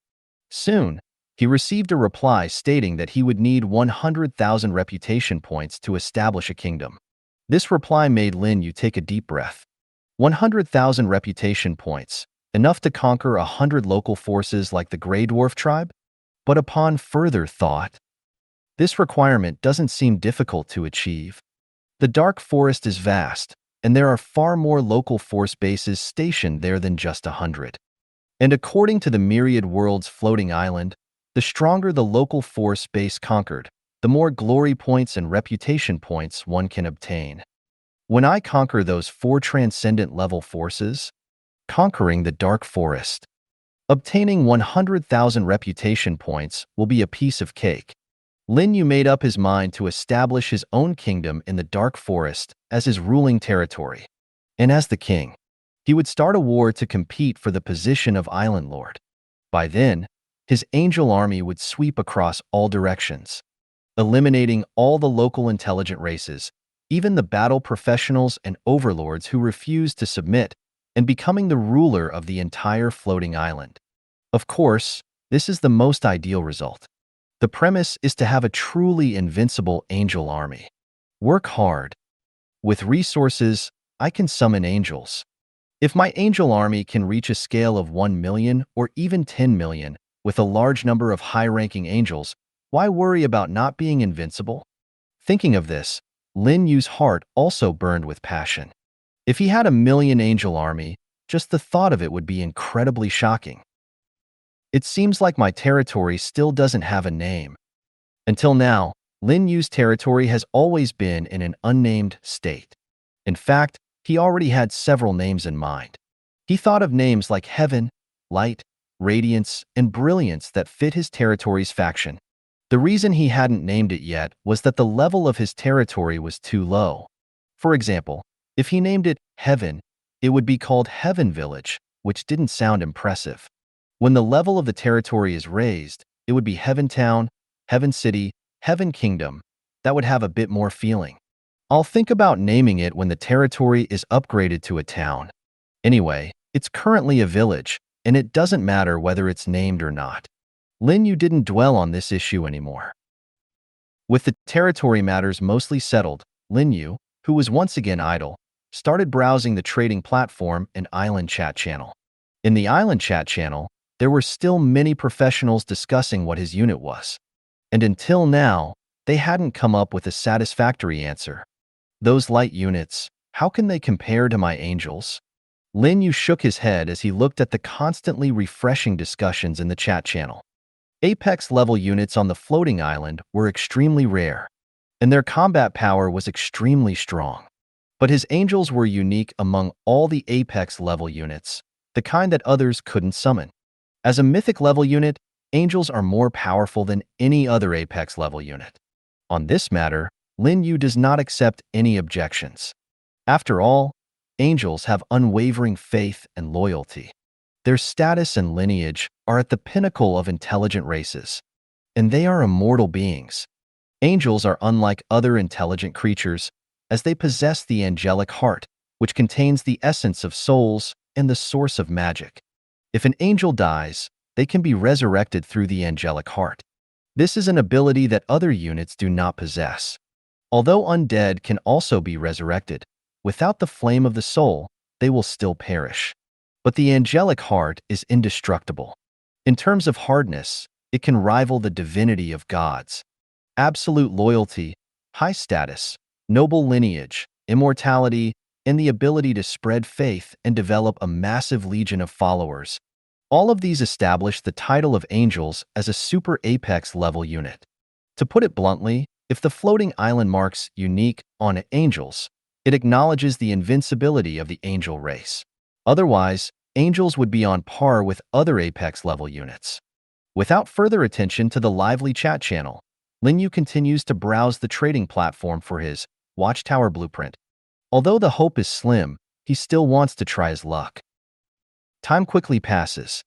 Soon, he received a reply stating that he would need 100,000 reputation points to establish a kingdom. This reply made Lin Yu take a deep breath. 100,000 reputation points, enough to conquer 100 local forces like the Grey Dwarf tribe? But upon further thought, this requirement doesn't seem difficult to achieve. The Dark Forest is vast, and there are far more local force bases stationed there than just 100. And according to the Myriad World's floating island, the stronger the local force base conquered, the more glory points and reputation points one can obtain. When I conquer those 4 transcendent level forces, conquering the Dark Forest, obtaining 100,000 reputation points will be a piece of cake. Lin Yu made up his mind to establish his own kingdom in the Dark Forest as his ruling territory. And as the king, he would start a war to compete for the position of Island Lord. By then, his angel army would sweep across all directions, eliminating all the local intelligent races, even the battle professionals and overlords who refused to submit, and becoming the ruler of the entire floating island. Of course, this is the most ideal result. The premise is to have a truly invincible angel army. Work hard. With resources, I can summon angels. If my angel army can reach a scale of 1 million or even 10 million, with a large number of high-ranking angels, why worry about not being invincible? Thinking of this, Lin Yu's heart also burned with passion. If he had a 1,000,000 angel army, just the thought of it would be incredibly shocking. It seems like my territory still doesn't have a name. Until now, Lin Yu's territory has always been in an unnamed state. In fact, he already had several names in mind. He thought of names like Heaven, Light, Radiance, and Brilliance that fit his territory's faction. The reason he hadn't named it yet was that the level of his territory was too low. For example, if he named it Heaven, it would be called Heaven Village, which didn't sound impressive. When the level of the territory is raised, it would be Heaven Town, Heaven City, Heaven Kingdom. That would have a bit more feeling. I'll think about naming it when the territory is upgraded to a town. Anyway, it's currently a village, and it doesn't matter whether it's named or not. Lin Yu didn't dwell on this issue anymore. With the territory matters mostly settled, Lin Yu, who was once again idle, started browsing the trading platform and island chat channel. In the island chat channel, there were still many professionals discussing what his unit was. And until now, they hadn't come up with a satisfactory answer. Those light units, how can they compare to my angels? Lin Yu shook his head as he looked at the constantly refreshing discussions in the chat channel. Apex-level units on the floating island were extremely rare, and their combat power was extremely strong. But his angels were unique among all the Apex-level units, the kind that others couldn't summon. As a mythic-level unit, angels are more powerful than any other Apex-level unit. On this matter, Lin Yu does not accept any objections. After all, angels have unwavering faith and loyalty. Their status and lineage are at the pinnacle of intelligent races, and they are immortal beings. Angels are unlike other intelligent creatures, as they possess the angelic heart, which contains the essence of souls and the source of magic. If an angel dies, they can be resurrected through the angelic heart. This is an ability that other units do not possess. Although undead can also be resurrected, without the flame of the soul, they will still perish. But the angelic heart is indestructible. In terms of hardness, it can rival the divinity of gods. Absolute loyalty, high status, noble lineage, immortality, and the ability to spread faith and develop a massive legion of followers. All of these establish the title of angels as a super apex level unit. To put it bluntly, if the floating island marks unique on angels, it acknowledges the invincibility of the angel race. Otherwise, angels would be on par with other apex level units. Without further attention to the lively chat channel, Lin Yu continues to browse the trading platform for his Watchtower blueprint. Although the hope is slim, he still wants to try his luck. Time quickly passes.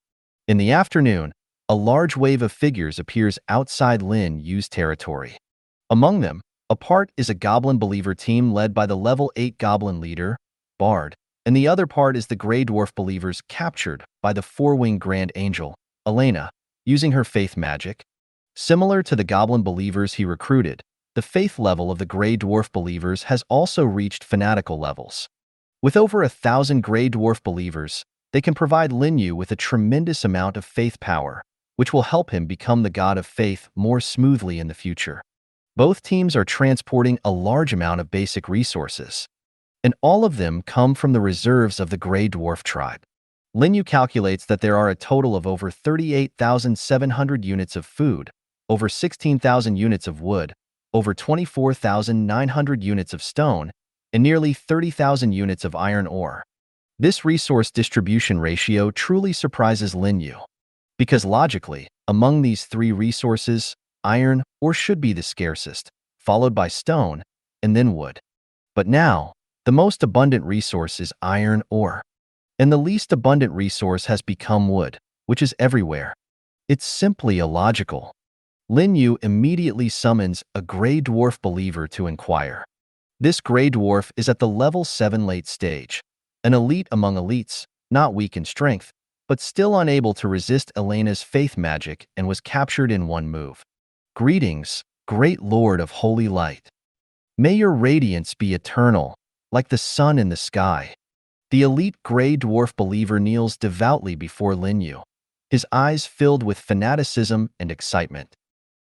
In the afternoon, a large wave of figures appears outside Lin Yu's territory. Among them, a part is a Goblin Believer team led by the level 8 Goblin leader, Bard, and the other part is the Grey Dwarf Believers captured by the four-winged Grand Angel, Elena, using her faith magic. Similar to the Goblin Believers he recruited, the faith level of the Grey Dwarf Believers has also reached fanatical levels. With over 1,000 Grey Dwarf Believers, they can provide Lin Yu with a tremendous amount of faith power, which will help him become the god of faith more smoothly in the future. Both teams are transporting a large amount of basic resources, and all of them come from the reserves of the Grey Dwarf tribe. Lin Yu calculates that there are a total of over 38,700 units of food, over 16,000 units of wood, over 24,900 units of stone, and nearly 30,000 units of iron ore. This resource distribution ratio truly surprises Lin Yu, because logically, among these three resources, iron ore should be the scarcest, followed by stone, and then wood. But now, the most abundant resource is iron ore, and the least abundant resource has become wood, which is everywhere. It's simply illogical. Lin Yu immediately summons a Grey Dwarf Believer to inquire. This Grey Dwarf is at the level 7 late stage, an elite among elites, not weak in strength, but still unable to resist Elena's faith magic and was captured in one move. Greetings, Great Lord of Holy Light. May your radiance be eternal, like the sun in the sky. The elite Grey Dwarf Believer kneels devoutly before Lin Yu, his eyes filled with fanaticism and excitement.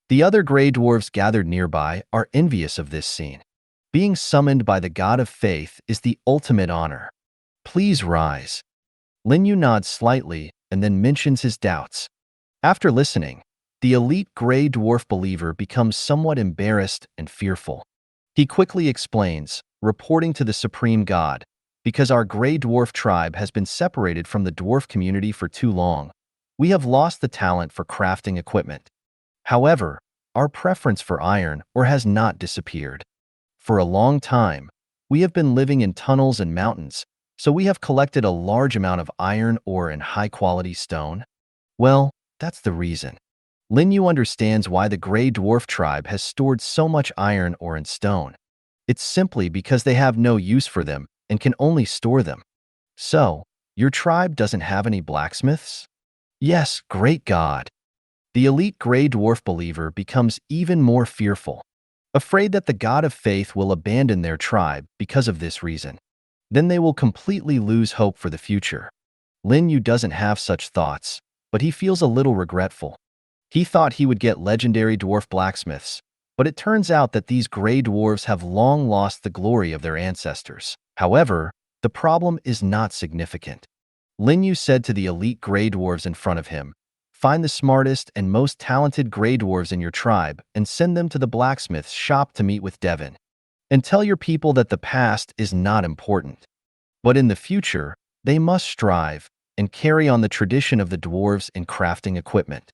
The other Grey Dwarves gathered nearby are envious of this scene. Being summoned by the god of faith is the ultimate honor. Please rise. Lin Yu nods slightly and then mentions his doubts. After listening, the elite Grey Dwarf Believer becomes somewhat embarrassed and fearful. He quickly explains, reporting to the Supreme God, because our Grey Dwarf tribe has been separated from the dwarf community for too long, we have lost the talent for crafting equipment. However, our preference for iron ore has not disappeared. For a long time, we have been living in tunnels and mountains, so we have collected a large amount of iron ore and high-quality stone. Well, that's the reason. Lin Yu understands why the Grey Dwarf tribe has stored so much iron ore and stone. It's simply because they have no use for them and can only store them. So, your tribe doesn't have any blacksmiths? Yes, great God. The elite Grey Dwarf Believer becomes even more fearful, afraid that the god of faith will abandon their tribe because of this reason. Then they will completely lose hope for the future. Lin Yu doesn't have such thoughts, but he feels a little regretful. He thought he would get legendary dwarf blacksmiths, but it turns out that these gray dwarves have long lost the glory of their ancestors. However, the problem is not significant. Lin Yu said to the elite gray dwarves in front of him, "Find the smartest and most talented gray dwarves in your tribe and send them to the blacksmith's shop to meet with Devon. And tell your people that the past is not important. But in the future, they must strive and carry on the tradition of the dwarves in crafting equipment.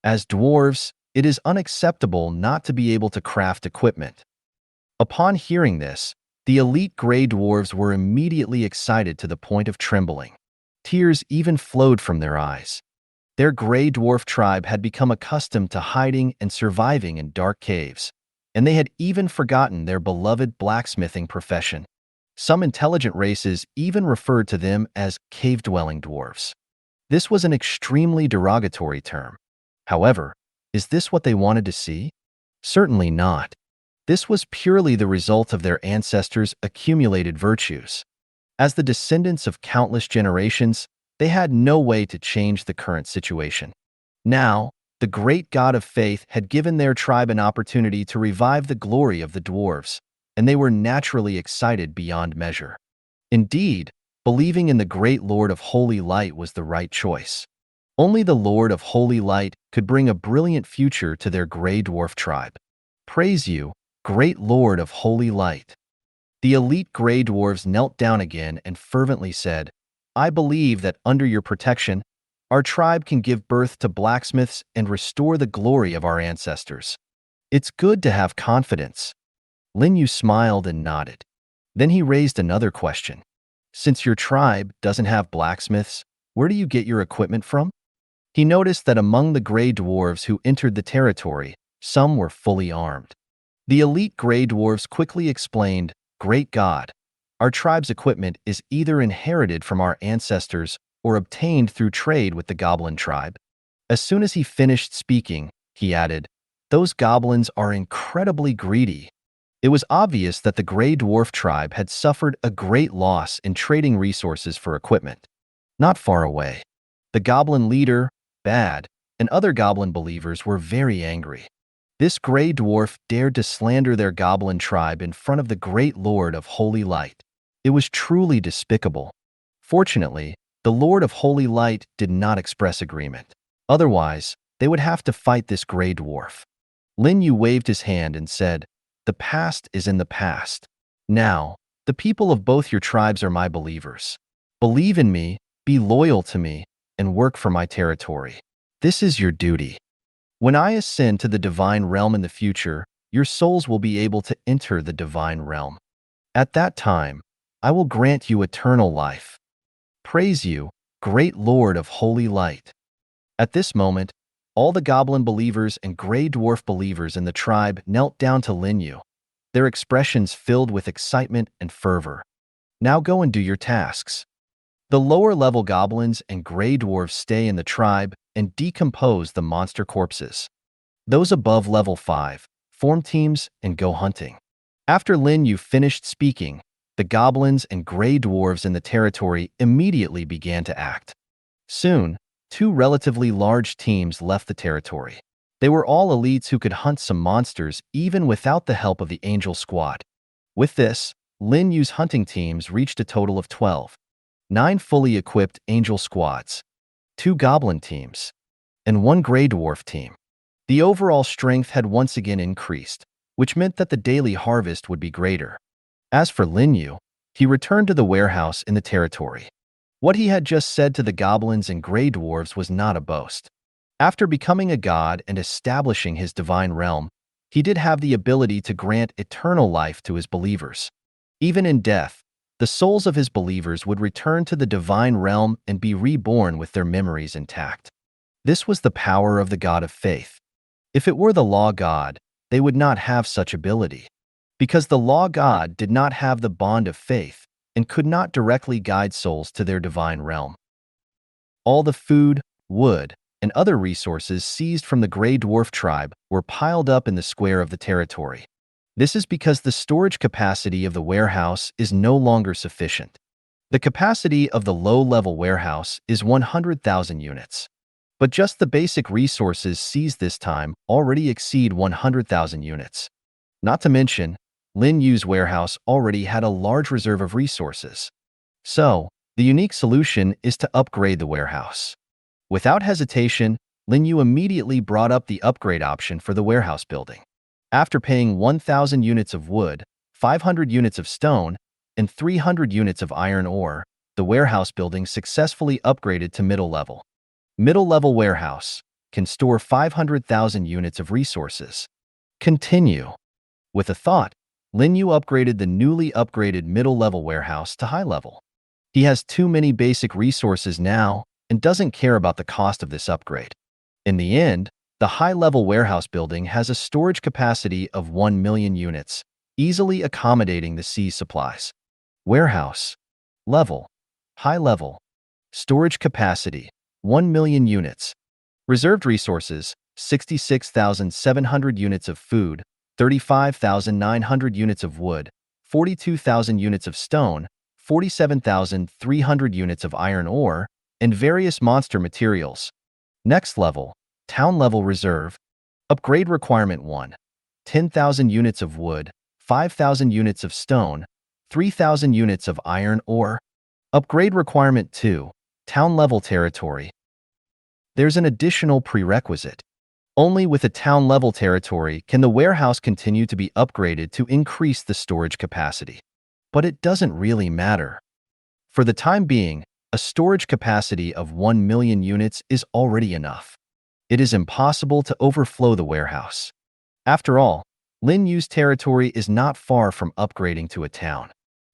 As dwarves, it is unacceptable not to be able to craft equipment." Upon hearing this, the elite gray dwarves were immediately excited to the point of trembling. Tears even flowed from their eyes. Their gray dwarf tribe had become accustomed to hiding and surviving in dark caves, and they had even forgotten their beloved blacksmithing profession. Some intelligent races even referred to them as cave-dwelling dwarves. This was an extremely derogatory term. However, is this what they wanted to see? Certainly not. This was purely the result of their ancestors' accumulated virtues. As the descendants of countless generations, they had no way to change the current situation. Now, the great god of faith had given their tribe an opportunity to revive the glory of the dwarves, and they were naturally excited beyond measure. Indeed, believing in the great Lord of Holy Light was the right choice. Only the Lord of Holy Light could bring a brilliant future to their gray dwarf tribe. Praise you, great Lord of Holy Light. The elite gray dwarves knelt down again and fervently said, "I believe that under your protection, our tribe can give birth to blacksmiths and restore the glory of our ancestors. It's good to have confidence." Lin Yu smiled and nodded. Then he raised another question. "Since your tribe doesn't have blacksmiths, where do you get your equipment from?" He noticed that among the gray dwarves who entered the territory, some were fully armed. The elite gray dwarves quickly explained, "Great God, our tribe's equipment is either inherited from our ancestors or obtained through trade with the goblin tribe." As soon as he finished speaking, he added, "Those goblins are incredibly greedy." It was obvious that the gray dwarf tribe had suffered a great loss in trading resources for equipment. Not far away, the goblin leader, Bad, and other goblin believers were very angry. This gray dwarf dared to slander their goblin tribe in front of the great Lord of Holy Light. It was truly despicable. Fortunately, the Lord of Holy Light did not express agreement. Otherwise, they would have to fight this gray dwarf. Lin Yu waved his hand and said, "The past is in the past. Now, the people of both your tribes are my believers. Believe in me, be loyal to me, and work for my territory. This is your duty. When I ascend to the divine realm in the future, your souls will be able to enter the divine realm. At that time, I will grant you eternal life. Praise you, great Lord of Holy Light." At this moment, all the goblin believers and gray dwarf believers in the tribe knelt down to Lin Yu, their expressions filled with excitement and fervor. "Now go and do your tasks." The lower-level goblins and gray dwarves stay in the tribe and decompose the monster corpses. Those above level 5 form teams and go hunting. After Lin Yu finished speaking, the goblins and gray dwarves in the territory immediately began to act. Soon, 2 relatively large teams left the territory. They were all elites who could hunt some monsters even without the help of the Angel Squad. With this, Lin Yu's hunting teams reached a total of 12. 9 fully equipped Angel Squads, 2 Goblin teams, and 1 Grey Dwarf team. The overall strength had once again increased, which meant that the daily harvest would be greater. As for Lin Yu, he returned to the warehouse in the territory. What he had just said to the goblins and Grey Dwarves was not a boast. After becoming a god and establishing his divine realm, he did have the ability to grant eternal life to his believers. Even in death, the souls of his believers would return to the divine realm and be reborn with their memories intact. This was the power of the God of faith. If it were the law god, they would not have such ability. Because the law god did not have the bond of faith and could not directly guide souls to their divine realm. All the food, wood, and other resources seized from the Grey Dwarf tribe were piled up in the square of the territory. This is because the storage capacity of the warehouse is no longer sufficient. The capacity of the low-level warehouse is 100,000 units. But just the basic resources seized this time already exceed 100,000 units. Not to mention, Lin Yu's warehouse already had a large reserve of resources. So, the unique solution is to upgrade the warehouse. Without hesitation, Lin Yu immediately brought up the upgrade option for the warehouse building. After paying 1,000 units of wood, 500 units of stone, and 300 units of iron ore, the warehouse building successfully upgraded to middle level. Middle level warehouse can store 500,000 units of resources. Continue. With a thought, Lin Yu upgraded the newly upgraded middle level warehouse to high level. He has too many basic resources now and doesn't care about the cost of this upgrade. In the end, the high-level warehouse building has a storage capacity of 1 million units, easily accommodating the sea's supplies. Warehouse. Level. High level. Storage capacity. 1 million units. Reserved resources. 66,700 units of food, 35,900 units of wood, 42,000 units of stone, 47,300 units of iron ore, and various monster materials. Next level. Town level reserve. Upgrade requirement 1. 10,000 units of wood, 5,000 units of stone, 3,000 units of iron ore. Upgrade requirement 2. Town level territory. There's an additional prerequisite. Only with a town level territory can the warehouse continue to be upgraded to increase the storage capacity. But it doesn't really matter. For the time being, a storage capacity of 1 million units is already enough. It is impossible to overflow the warehouse. After all, Lin Yu's territory is not far from upgrading to a town.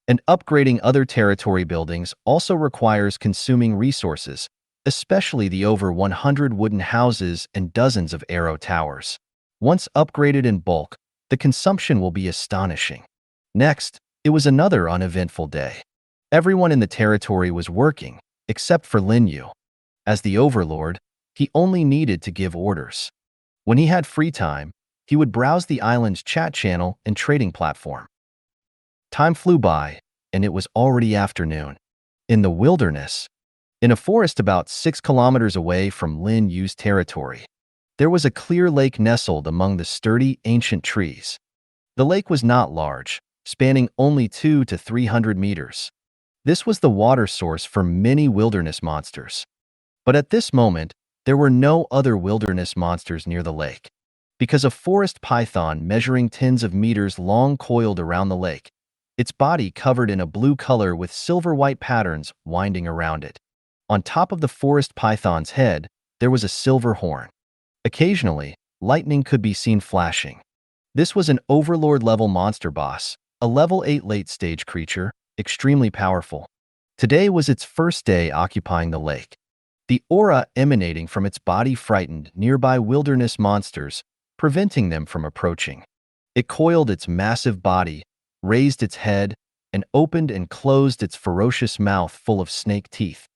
And upgrading other territory buildings also requires consuming resources, especially the over 100 wooden houses and dozens of arrow towers. Once upgraded in bulk, the consumption will be astonishing. Next, it was another uneventful day. Everyone in the territory was working, except for Lin Yu. As the overlord, he only needed to give orders. When he had free time, he would browse the island's chat channel and trading platform. Time flew by, and it was already afternoon. In the wilderness, in a forest about 6 kilometers away from Lin Yu's territory, there was a clear lake nestled among the sturdy, ancient trees. The lake was not large, spanning only 200 to 300 meters. This was the water source for many wilderness monsters. But at this moment, there were no other wilderness monsters near the lake, because a forest python measuring tens of meters long coiled around the lake, its body covered in a blue color with silver-white patterns winding around it. On top of the forest python's head, there was a silver horn. Occasionally, lightning could be seen flashing. This was an overlord-level monster boss, a level 8 late-stage creature, extremely powerful. Today was its first day occupying the lake. The aura emanating from its body frightened nearby wilderness monsters, preventing them from approaching. It coiled its massive body, raised its head, and opened and closed its ferocious mouth full of snake teeth.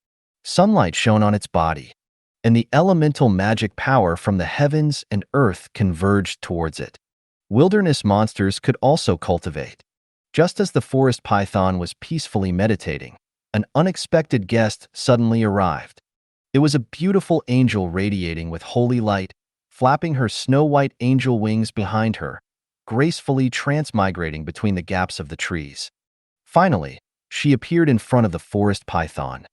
Sunlight shone on its body, and the elemental magic power from the heavens and earth converged towards it. Wilderness monsters could also cultivate. Just as the forest python was peacefully meditating, an unexpected guest suddenly arrived. It was a beautiful angel radiating with holy light, flapping her snow-white angel wings behind her, gracefully transmigrating between the gaps of the trees. Finally, she appeared in front of the forest python.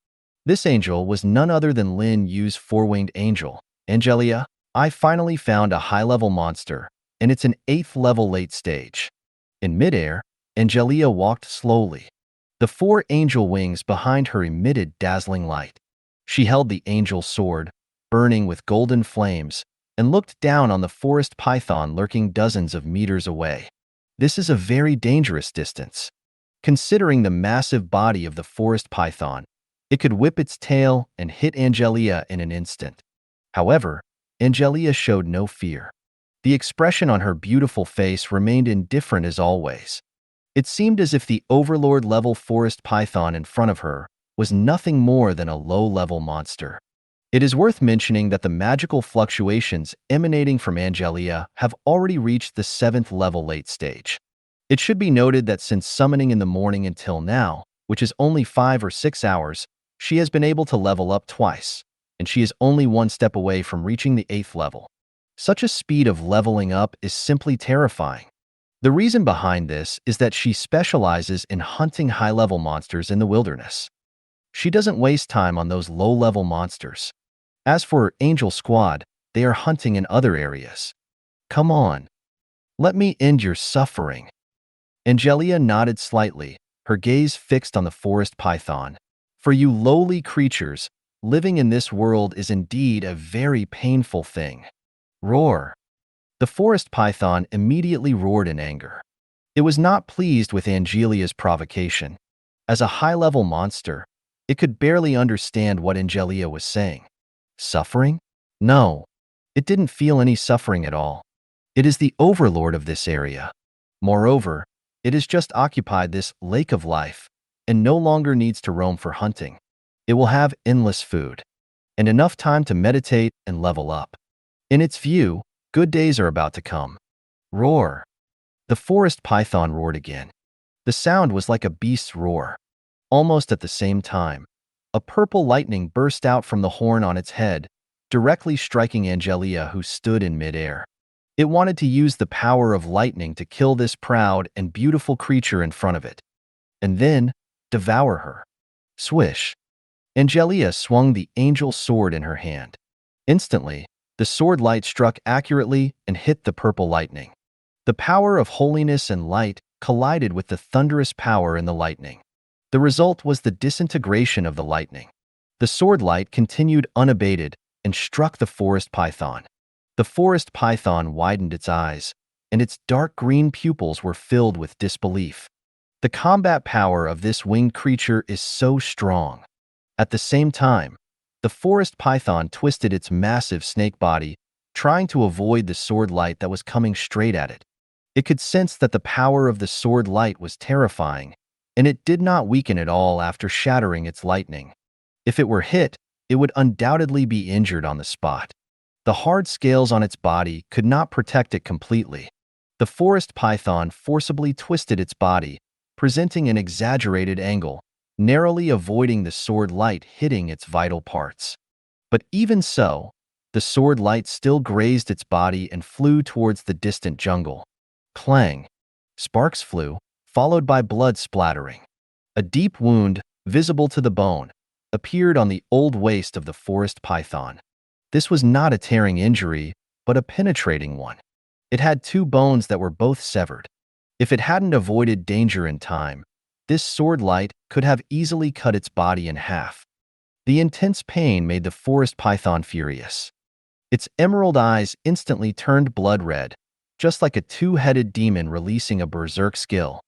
This angel was none other than Lin Yu's four-winged angel, Angelia. I finally found a high-level monster, and it's an 8th level late stage. In midair, Angelia walked slowly. The 4 angel wings behind her emitted dazzling light. She held the angel sword, burning with golden flames, and looked down on the forest python lurking dozens of meters away. This is a very dangerous distance. Considering the massive body of the forest python, it could whip its tail and hit Angelia in an instant. However, Angelia showed no fear. The expression on her beautiful face remained indifferent as always. It seemed as if the overlord-level forest python in front of her was nothing more than a low-level monster. It is worth mentioning that the magical fluctuations emanating from Angelia have already reached the 7th level late stage. It should be noted that since summoning in the morning until now, which is only 5 or 6 hours, she has been able to level up twice. and she is only one step away from reaching the 8th level. Such a speed of leveling up is simply terrifying. The reason behind this is that she specializes in hunting high-level monsters in the wilderness. She doesn't waste time on those low-level monsters. As for her angel squad, they are hunting in other areas. Come on. Let me end your suffering. Angelia nodded slightly, her gaze fixed on the forest python. For you lowly creatures, living in this world is indeed a very painful thing. Roar. The forest python immediately roared in anger. It was not pleased with Angelia's provocation. As a high-level monster, it could barely understand what Angelia was saying. Suffering? No. It didn't feel any suffering at all. It is the overlord of this area. Moreover, it has just occupied this lake of life and no longer needs to roam for hunting. It will have endless food and enough time to meditate and level up. In its view, good days are about to come. Roar. The forest python roared again. The sound was like a beast's roar. Almost at the same time, a purple lightning burst out from the horn on its head, directly striking Angelia, who stood in midair. It wanted to use the power of lightning to kill this proud and beautiful creature in front of it, and then devour her. Swish. Angelia swung the angel sword in her hand. Instantly, the sword light struck accurately and hit the purple lightning. The power of holiness and light collided with the thunderous power in the lightning. The result was the disintegration of the lightning. The sword light continued unabated and struck the forest python. The forest python widened its eyes, and its dark green pupils were filled with disbelief. The combat power of this winged creature is so strong. At the same time, the forest python twisted its massive snake body, trying to avoid the sword light that was coming straight at it. It could sense that the power of the sword light was terrifying, and it did not weaken at all after shattering its lightning. If it were hit, it would undoubtedly be injured on the spot. The hard scales on its body could not protect it completely. The forest python forcibly twisted its body, presenting an exaggerated angle, narrowly avoiding the sword light hitting its vital parts. But even so, the sword light still grazed its body and flew towards the distant jungle. Clang! Sparks flew, followed by blood splattering. A deep wound, visible to the bone, appeared on the old waist of the forest python. This was not a tearing injury, but a penetrating one. It had two bones that were both severed. If it hadn't avoided danger in time, this sword light could have easily cut its body in half. The intense pain made the forest python furious. Its emerald eyes instantly turned blood red, just like a two-headed demon releasing a berserk skill.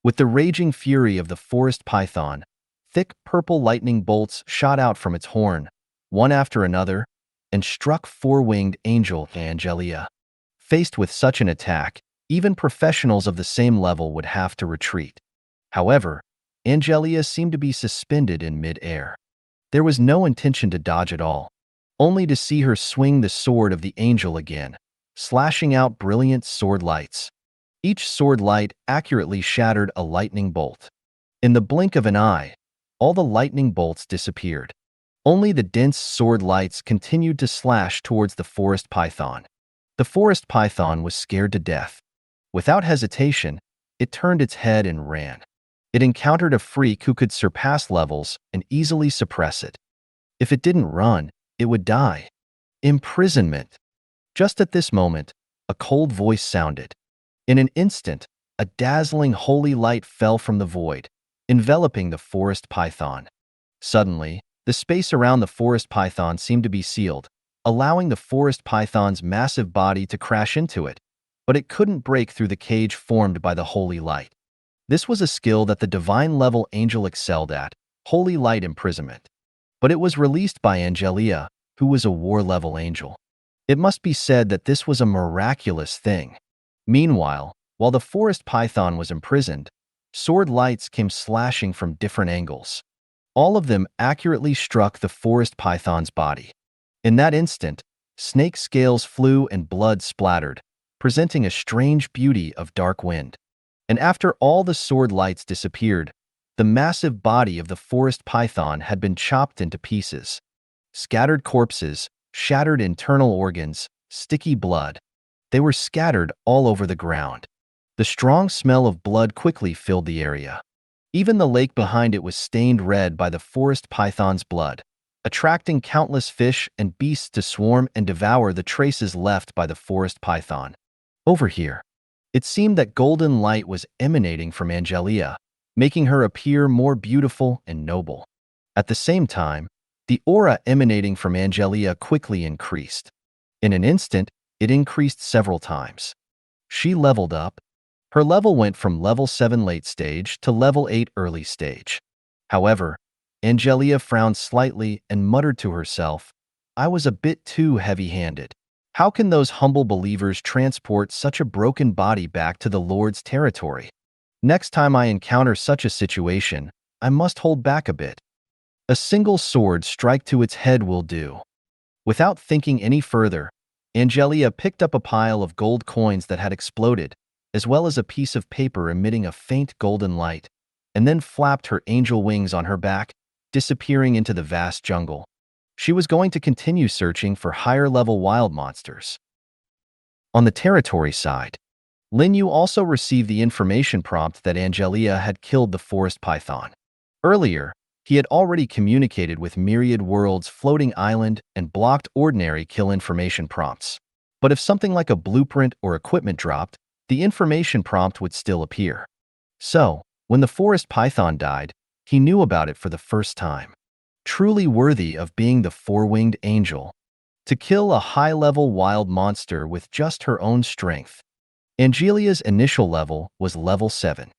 With the raging fury of the forest python, thick purple lightning bolts shot out from its horn, one after another, and struck four-winged angel Angelia. Faced with such an attack, even professionals of the same level would have to retreat. However, Angelia seemed to be suspended in mid-air. There was no intention to dodge at all, only to see her swing the sword of the angel again, slashing out brilliant sword lights. Each sword light accurately shattered a lightning bolt. In the blink of an eye, all the lightning bolts disappeared. Only the dense sword lights continued to slash towards the forest python. The forest python was scared to death. Without hesitation, it turned its head and ran. It encountered a freak who could surpass levels and easily suppress it. If it didn't run, it would die. Imprisonment. Just at this moment, a cold voice sounded. In an instant, a dazzling holy light fell from the void, enveloping the forest python. Suddenly, the space around the forest python seemed to be sealed, allowing the forest python's massive body to crash into it, but it couldn't break through the cage formed by the holy light. This was a skill that the divine-level angel excelled at, holy light imprisonment. But it was released by Angelia, who was a war-level angel. It must be said that this was a miraculous thing. Meanwhile, while the forest python was imprisoned, sword lights came slashing from different angles. All of them accurately struck the forest python's body. In that instant, snake scales flew and blood splattered, presenting a strange beauty of dark wind. And after all the sword lights disappeared, the massive body of the forest python had been chopped into pieces. Scattered corpses, shattered internal organs, sticky blood. They were scattered all over the ground. The strong smell of blood quickly filled the area. Even the lake behind it was stained red by the forest python's blood, attracting countless fish and beasts to swarm and devour the traces left by the forest python. Over here, it seemed that golden light was emanating from Angelia, making her appear more beautiful and noble. At the same time, the aura emanating from Angelia quickly increased. In an instant, it increased several times. She leveled up. Her level went from level 7 late stage to level 8 early stage. However, Angelia frowned slightly and muttered to herself, "I was a bit too heavy-handed. How can those humble believers transport such a broken body back to the Lord's territory? Next time I encounter such a situation, I must hold back a bit. A single sword strike to its head will do." Without thinking any further, Angelia picked up a pile of gold coins that had exploded, as well as a piece of paper emitting a faint golden light, and then flapped her angel wings on her back, disappearing into the vast jungle. She was going to continue searching for higher-level wild monsters. On the territory side, Lin Yu also received the information prompt that Angelia had killed the forest python. Earlier, he had already communicated with Myriad World's floating island and blocked ordinary kill information prompts. But if something like a blueprint or equipment dropped, the information prompt would still appear. So, when the forest python died, he knew about it for the first time. Truly worthy of being the four-winged angel. To kill a high-level wild monster with just her own strength. Angelia's initial level was level 7.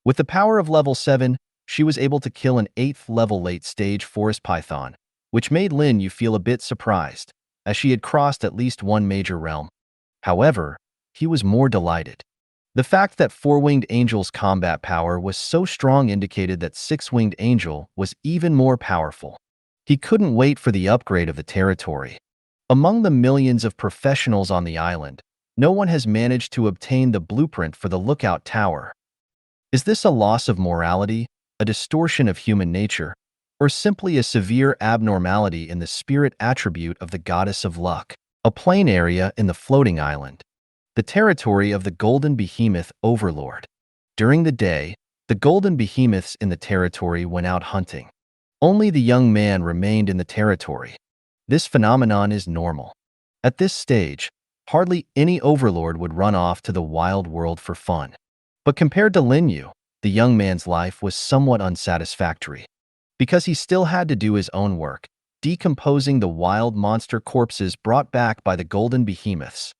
With the power of level 7, she was able to kill an 8th-level late-stage forest python, which made Lin Yu feel a bit surprised, as she had crossed at least one major realm. However, he was more delighted. The fact that four-winged angel's combat power was so strong indicated that six-winged angel was even more powerful. He couldn't wait for the upgrade of the territory. Among the millions of professionals on the island, no one has managed to obtain the blueprint for the lookout tower. Is this a loss of morality, a distortion of human nature, or simply a severe abnormality in the spirit attribute of the goddess of luck? A plain area in the floating island. The territory of the Golden Behemoth Overlord. During the day, the Golden Behemoths in the territory went out hunting. Only the young man remained in the territory. This phenomenon is normal. At this stage, hardly any overlord would run off to the wild world for fun. But compared to Lin Yu, the young man's life was somewhat unsatisfactory. Because he still had to do his own work, decomposing the wild monster corpses brought back by the Golden Behemoths.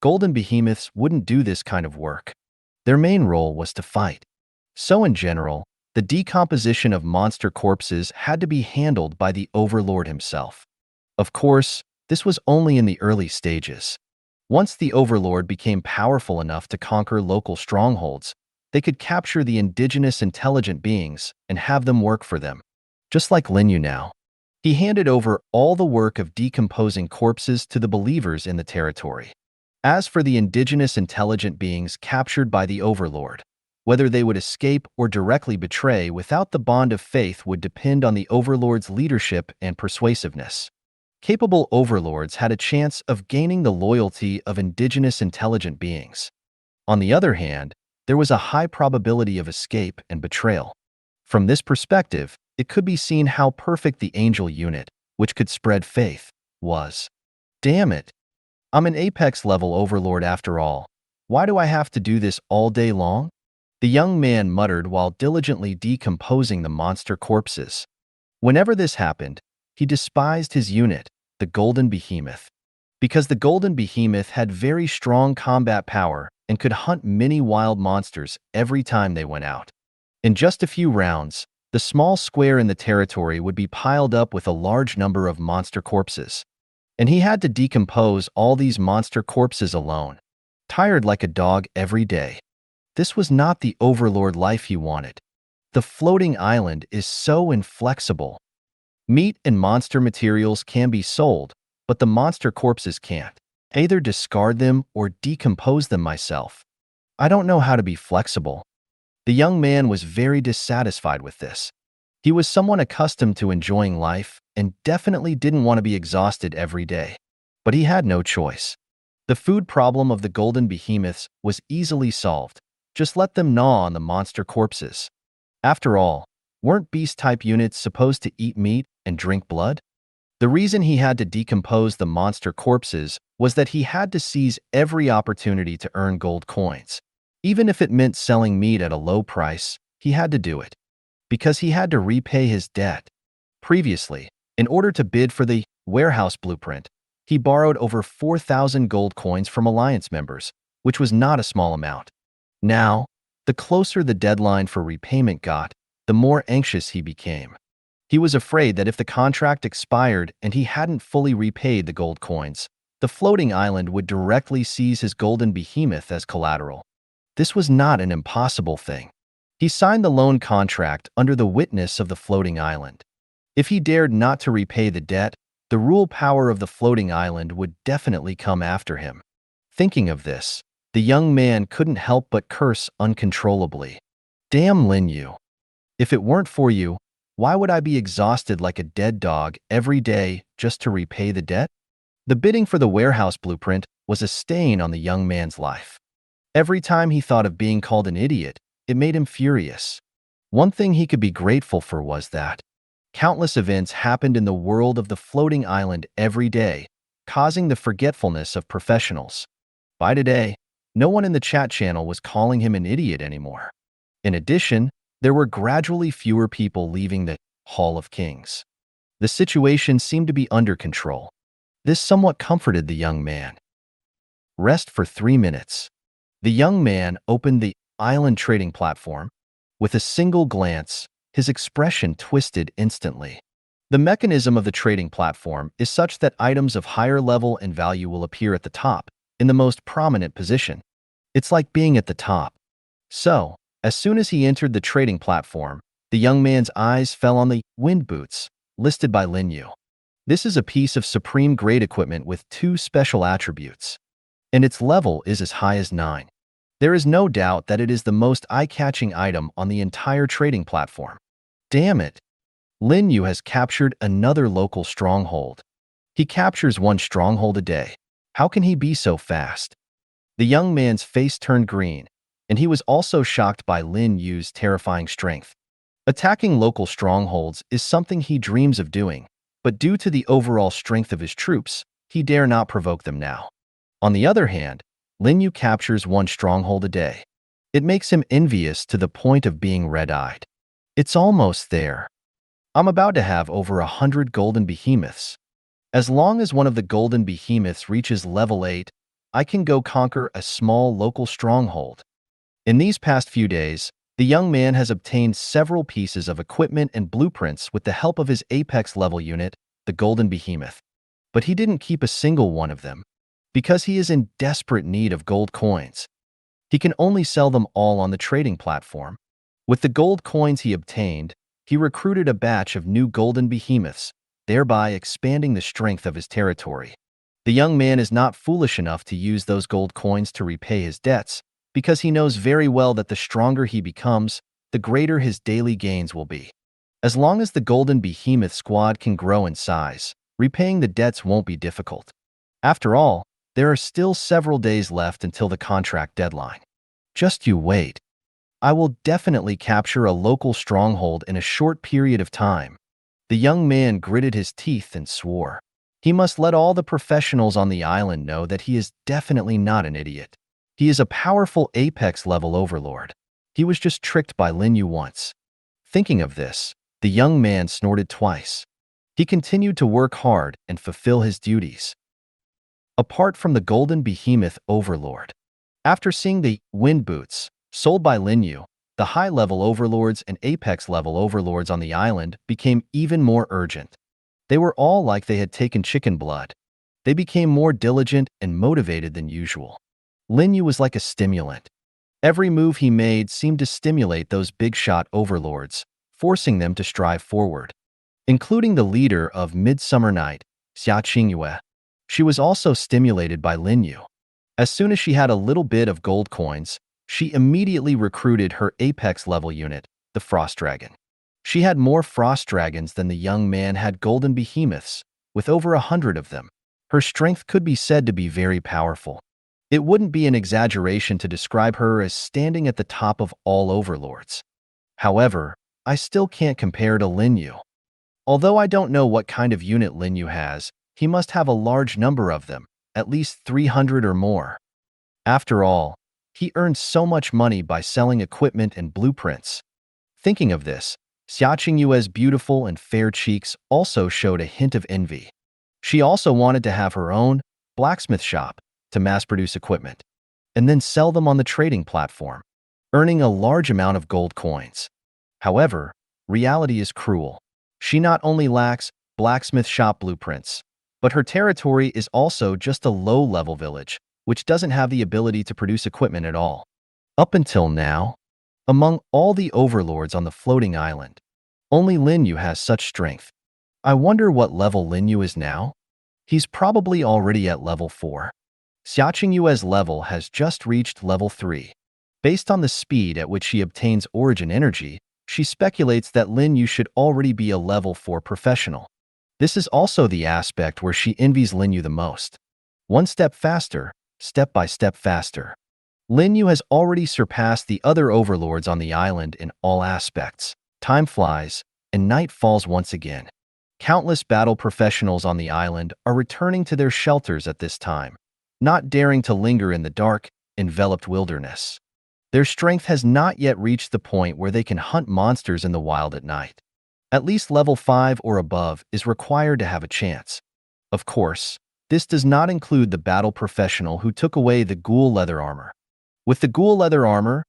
Golden Behemoths wouldn't do this kind of work. Their main role was to fight. So in general, the decomposition of monster corpses had to be handled by the Overlord himself. Of course, this was only in the early stages. Once the Overlord became powerful enough to conquer local strongholds, they could capture the indigenous intelligent beings and have them work for them. Just like Lin Yu now. He handed over all the work of decomposing corpses to the believers in the territory. As for the indigenous intelligent beings captured by the Overlord, whether they would escape or directly betray without the bond of faith would depend on the Overlord's leadership and persuasiveness. Capable Overlords had a chance of gaining the loyalty of indigenous intelligent beings. On the other hand, there was a high probability of escape and betrayal. From this perspective, it could be seen how perfect the angel unit, which could spread faith, was. Damn it! I'm an Apex-level Overlord after all. Why do I have to do this all day long? The young man muttered while diligently decomposing the monster corpses. Whenever this happened, he despised his unit, the Golden Behemoth. Because the Golden Behemoth had very strong combat power and could hunt many wild monsters every time they went out. In just a few rounds, the small square in the territory would be piled up with a large number of monster corpses. And he had to decompose all these monster corpses alone, tired like a dog every day. This was not the Overlord life he wanted. The floating island is so inflexible. Meat and monster materials can be sold, but the monster corpses can't. Either discard them or decompose them myself. I don't know how to be flexible. The young man was very dissatisfied with this. He was someone accustomed to enjoying life and definitely didn't want to be exhausted every day. But he had no choice. The food problem of the golden behemoths was easily solved. Just let them gnaw on the monster corpses. After all, weren't beast-type units supposed to eat meat and drink blood? The reason he had to decompose the monster corpses was that he had to seize every opportunity to earn gold coins. Even if it meant selling meat at a low price, he had to do it. Because he had to repay his debt. Previously, in order to bid for the warehouse blueprint, he borrowed over 4,000 gold coins from Alliance members, which was not a small amount. Now, the closer the deadline for repayment got, the more anxious he became. He was afraid that if the contract expired and he hadn't fully repaid the gold coins, the floating island would directly seize his golden behemoth as collateral. This was not an impossible thing. He signed the loan contract under the witness of the floating island. If he dared not to repay the debt, the rule power of the floating island would definitely come after him. Thinking of this, the young man couldn't help but curse uncontrollably. Damn Lin Yu. If it weren't for you, why would I be exhausted like a dead dog every day just to repay the debt? The bidding for the warehouse blueprint was a stain on the young man's life. Every time he thought of being called an idiot, it made him furious. One thing he could be grateful for was that countless events happened in the world of the floating island every day, causing the forgetfulness of professionals. By today, no one in the chat channel was calling him an idiot anymore. In addition, there were gradually fewer people leaving the Hall of Kings. The situation seemed to be under control. This somewhat comforted the young man. Rest for 3 minutes. The young man opened the island trading platform. With a single glance, his expression twisted instantly. The mechanism of the trading platform is such that items of higher level and value will appear at the top, in the most prominent position. It's like being at the top. So, as soon as he entered the trading platform, the young man's eyes fell on the wind boots, listed by Lin Yu. This is a piece of supreme grade equipment with 2 special attributes, and its level is as high as 9. There is no doubt that it is the most eye-catching item on the entire trading platform. Damn it! Lin Yu has captured another local stronghold. He captures 1 stronghold a day. How can he be so fast? The young man's face turned green, and he was also shocked by Lin Yu's terrifying strength. Attacking local strongholds is something he dreams of doing, but due to the overall strength of his troops, he dare not provoke them now. On the other hand, Lin Yu captures 1 stronghold a day. It makes him envious to the point of being red-eyed. It's almost there. I'm about to have over 100 golden behemoths. As long as one of the golden behemoths reaches level 8, I can go conquer a small local stronghold. In these past few days, the young man has obtained several pieces of equipment and blueprints with the help of his apex level unit, the golden behemoth. But he didn't keep a single one of them, because he is in desperate need of gold coins. He can only sell them all on the trading platform. With the gold coins he obtained, he recruited a batch of new golden behemoths, thereby expanding the strength of his territory. The young man is not foolish enough to use those gold coins to repay his debts, because he knows very well that the stronger he becomes, the greater his daily gains will be. As long as the golden behemoth squad can grow in size, repaying the debts won't be difficult. After all, there are still several days left until the contract deadline. Just you wait. I will definitely capture a local stronghold in a short period of time. The young man gritted his teeth and swore. He must let all the professionals on the island know that he is definitely not an idiot. He is a powerful apex-level overlord. He was just tricked by Lin Yu once. Thinking of this, the young man snorted twice. He continued to work hard and fulfill his duties. Apart from the golden behemoth overlord. After seeing the wind boots sold by Lin Yu, the high-level overlords and apex-level overlords on the island became even more urgent. They were all like they had taken chicken blood. They became more diligent and motivated than usual. Lin Yu was like a stimulant. Every move he made seemed to stimulate those big-shot overlords, forcing them to strive forward. Including the leader of Midsummer Night, Xia Qingyue. She was also stimulated by Lin Yu. As soon as she had a little bit of gold coins, she immediately recruited her apex-level unit, the Frost Dragon. She had more frost dragons than the young man had golden behemoths, with over 100 of them. Her strength could be said to be very powerful. It wouldn't be an exaggeration to describe her as standing at the top of all overlords. However, I still can't compare to Lin Yu. Although I don't know what kind of unit Lin Yu has, he must have a large number of them, at least 300 or more. After all, he earned so much money by selling equipment and blueprints. Thinking of this, Xiaqing Yue's beautiful and fair cheeks also showed a hint of envy. She also wanted to have her own blacksmith shop to mass-produce equipment, and then sell them on the trading platform, earning a large amount of gold coins. However, reality is cruel. She not only lacks blacksmith shop blueprints, but her territory is also just a low-level village, which doesn't have the ability to produce equipment at all. Up until now, among all the overlords on the floating island, only Lin Yu has such strength. I wonder what level Lin Yu is now? He's probably already at level 4. Xiaqing Yue's level has just reached level 3. Based on the speed at which she obtains origin energy, she speculates that Lin Yu should already be a level 4 professional. This is also the aspect where she envies Lin Yu the most. One step faster, step by step faster. Lin Yu has already surpassed the other overlords on the island in all aspects. Time flies, and night falls once again. Countless battle professionals on the island are returning to their shelters at this time, not daring to linger in the dark, enveloped wilderness. Their strength has not yet reached the point where they can hunt monsters in the wild at night. At least level 5 or above is required to have a chance. Of course, this does not include the battle professional who took away the ghoul leather armor. With the ghoul leather armor,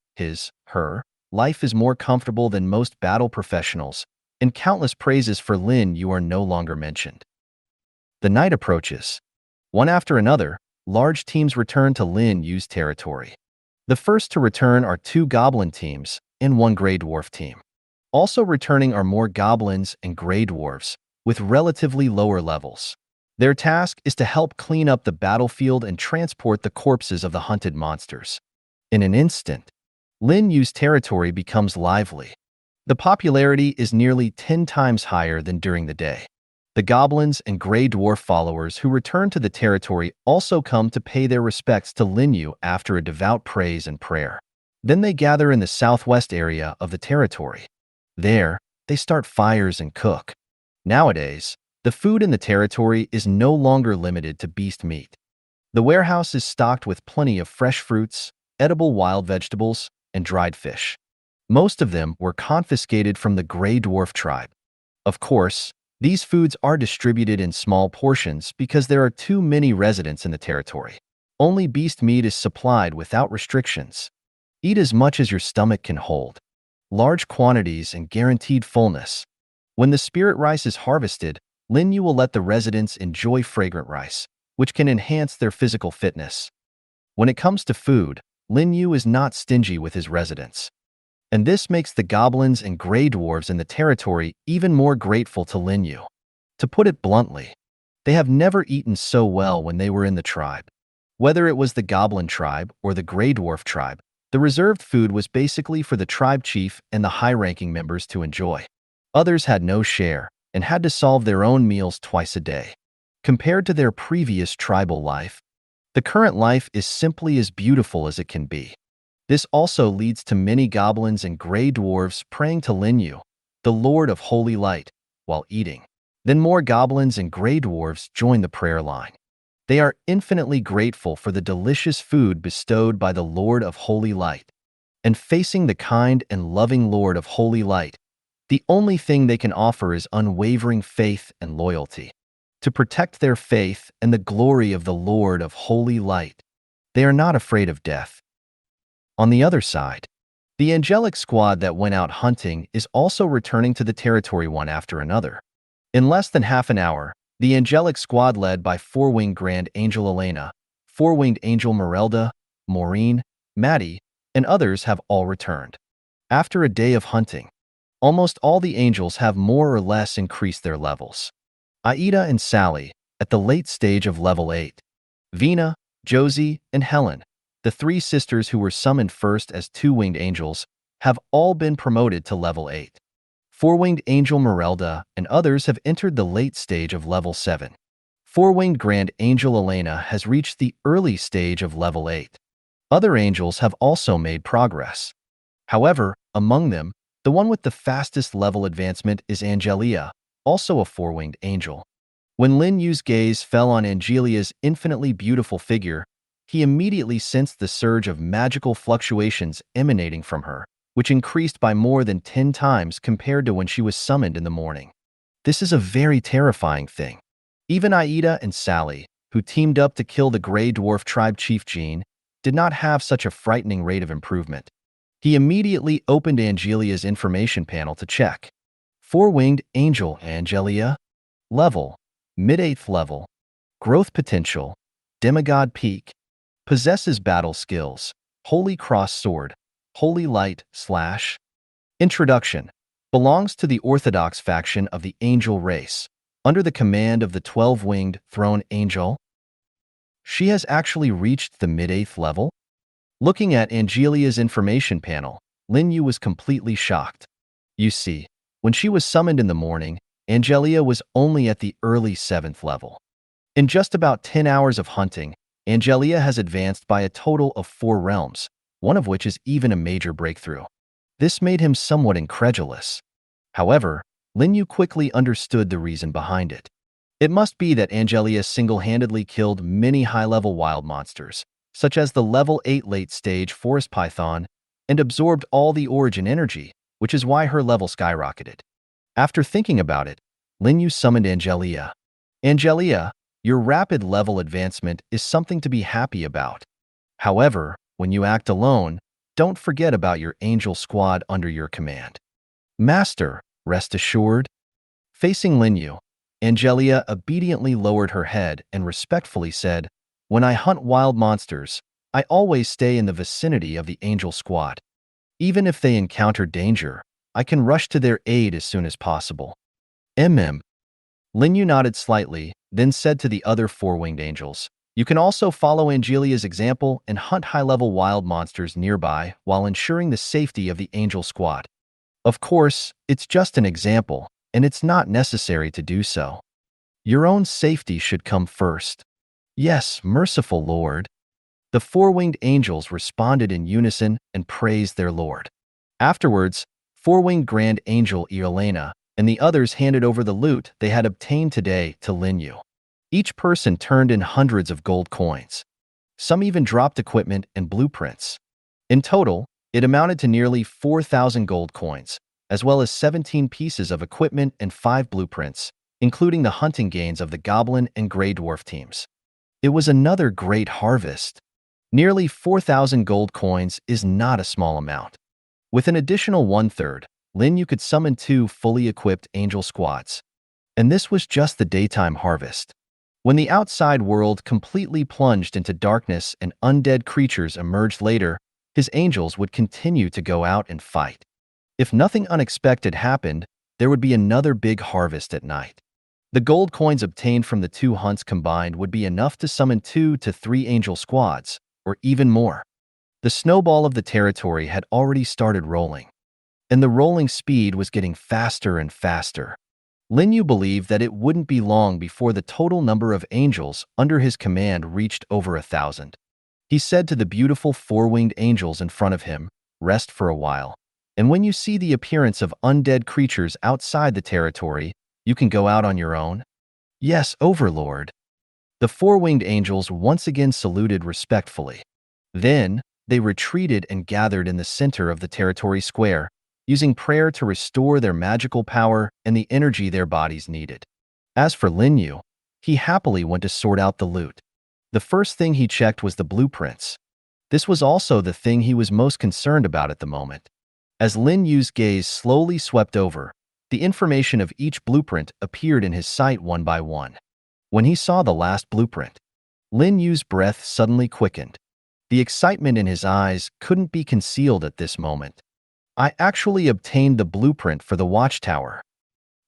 her life is more comfortable than most battle professionals, and countless praises for Lin Yu are no longer mentioned. The night approaches. One after another, large teams return to Lin Yu's territory. The first to return are 2 goblin teams and 1 gray dwarf team. Also returning are more goblins and gray dwarves, with relatively lower levels. Their task is to help clean up the battlefield and transport the corpses of the hunted monsters. In an instant, Lin Yu's territory becomes lively. The popularity is nearly 10 times higher than during the day. The goblins and gray dwarf followers who return to the territory also come to pay their respects to Lin Yu after a devout praise and prayer. Then they gather in the southwest area of the territory. There, they start fires and cook. Nowadays, the food in the territory is no longer limited to beast meat. The warehouse is stocked with plenty of fresh fruits, edible wild vegetables, and dried fish. Most of them were confiscated from the gray dwarf tribe. Of course, these foods are distributed in small portions because there are too many residents in the territory. Only beast meat is supplied without restrictions. Eat as much as your stomach can hold. Large quantities and guaranteed fullness. When the spirit rice is harvested, Lin Yu will let the residents enjoy fragrant rice, which can enhance their physical fitness. When it comes to food, Lin Yu is not stingy with his residents. And this makes the goblins and gray dwarves in the territory even more grateful to Lin Yu. To put it bluntly, they have never eaten so well when they were in the tribe. Whether it was the goblin tribe or the gray dwarf tribe, the reserved food was basically for the tribe chief and the high-ranking members to enjoy. Others had no share and had to solve their own meals twice a day. Compared to their previous tribal life, the current life is simply as beautiful as it can be. This also leads to many goblins and gray dwarves praying to Lin Yu, the Lord of Holy Light, while eating. Then more goblins and gray dwarves join the prayer line. They are infinitely grateful for the delicious food bestowed by the Lord of Holy Light. And facing the kind and loving Lord of Holy Light, the only thing they can offer is unwavering faith and loyalty. To protect their faith and the glory of the Lord of Holy Light, they are not afraid of death. On the other side, the angelic squad that went out hunting is also returning to the territory one after another. In less than half an hour, the angelic squad led by 4-winged Grand Angel Elena, 4-winged Angel Merelda, Maureen, Maddie, and others have all returned. After a day of hunting, almost all the angels have more or less increased their levels. Aida and Sally, at the late stage of level 8. Vina, Josie, and Helen, the 3 sisters who were summoned first as 2-winged angels, have all been promoted to level 8. Four-winged angel Merelda and others have entered the late stage of level 7. Four-winged grand angel Elena has reached the early stage of level 8. Other angels have also made progress. However, among them, the one with the fastest level advancement is Angelia, also a four-winged angel. When Lin Yu's gaze fell on Angelia's infinitely beautiful figure, he immediately sensed the surge of magical fluctuations emanating from her, which increased by more than 10 times compared to when she was summoned in the morning. This is a very terrifying thing. Even Aida and Sally, who teamed up to kill the Grey Dwarf tribe chief Jean, did not have such a frightening rate of improvement. He immediately opened Angelia's information panel to check. Four-winged angel Angelia. Level: mid-8th level. Growth potential: demigod peak. Possesses battle skills: Holy Cross Sword, Holy Light / Introduction. Belongs to the Orthodox faction of the angel race, under the command of the 12-winged throne angel. She has actually reached the mid-8th level? Looking at Angelia's information panel, Lin Yu was completely shocked. You see, when she was summoned in the morning, Angelia was only at the early 7th level. In just about 10 hours of hunting, Angelia has advanced by a total of 4 realms, one of which is even a major breakthrough. This made him somewhat incredulous. However, Lin Yu quickly understood the reason behind it. It must be that Angelia single-handedly killed many high-level wild monsters, such as the level 8 late-stage forest python, and absorbed all the origin energy, which is why her level skyrocketed. After thinking about it, Lin Yu summoned Angelia. Angelia, your rapid level advancement is something to be happy about. However, when you act alone, don't forget about your angel squad under your command. Master, rest assured. Facing Lin Yu, Angelia obediently lowered her head and respectfully said, "When I hunt wild monsters, I always stay in the vicinity of the angel squad. Even if they encounter danger, I can rush to their aid as soon as possible." Lin Yu nodded slightly, then said to the other four-winged angels, "You can also follow Angelia's example and hunt high-level wild monsters nearby while ensuring the safety of the angel squad. Of course, it's just an example, and it's not necessary to do so. Your own safety should come first." "Yes, merciful Lord." The four-winged angels responded in unison and praised their Lord. Afterwards, four-winged Grand Angel Elena and the others handed over the loot they had obtained today to Lin Yu. Each person turned in hundreds of gold coins. Some even dropped equipment and blueprints. In total, it amounted to nearly 4,000 gold coins, as well as 17 pieces of equipment and 5 blueprints, including the hunting gains of the Goblin and Grey Dwarf teams. It was another great harvest. Nearly 4,000 gold coins is not a small amount. With an additional one-third, Lin Yu could summon 2 fully equipped angel squads. And this was just the daytime harvest. When the outside world completely plunged into darkness and undead creatures emerged later, his angels would continue to go out and fight. If nothing unexpected happened, there would be another big harvest at night. The gold coins obtained from the 2 hunts combined would be enough to summon 2 to 3 angel squads, or even more. The snowball of the territory had already started rolling, and the rolling speed was getting faster and faster. Lin Yu believed that it wouldn't be long before the total number of angels under his command reached over 1,000. He said to the beautiful four-winged angels in front of him, "Rest for a while, and when you see the appearance of undead creatures outside the territory, you can go out on your own." "Yes, Overlord." The four-winged angels once again saluted respectfully. Then, they retreated and gathered in the center of the territory square, using prayer to restore their magical power and the energy their bodies needed. As for Lin Yu, he happily went to sort out the loot. The first thing he checked was the blueprints. This was also the thing he was most concerned about at the moment. As Lin Yu's gaze slowly swept over, the information of each blueprint appeared in his sight one by one. When he saw the last blueprint, Lin Yu's breath suddenly quickened. The excitement in his eyes couldn't be concealed at this moment. "I actually obtained the blueprint for the watchtower."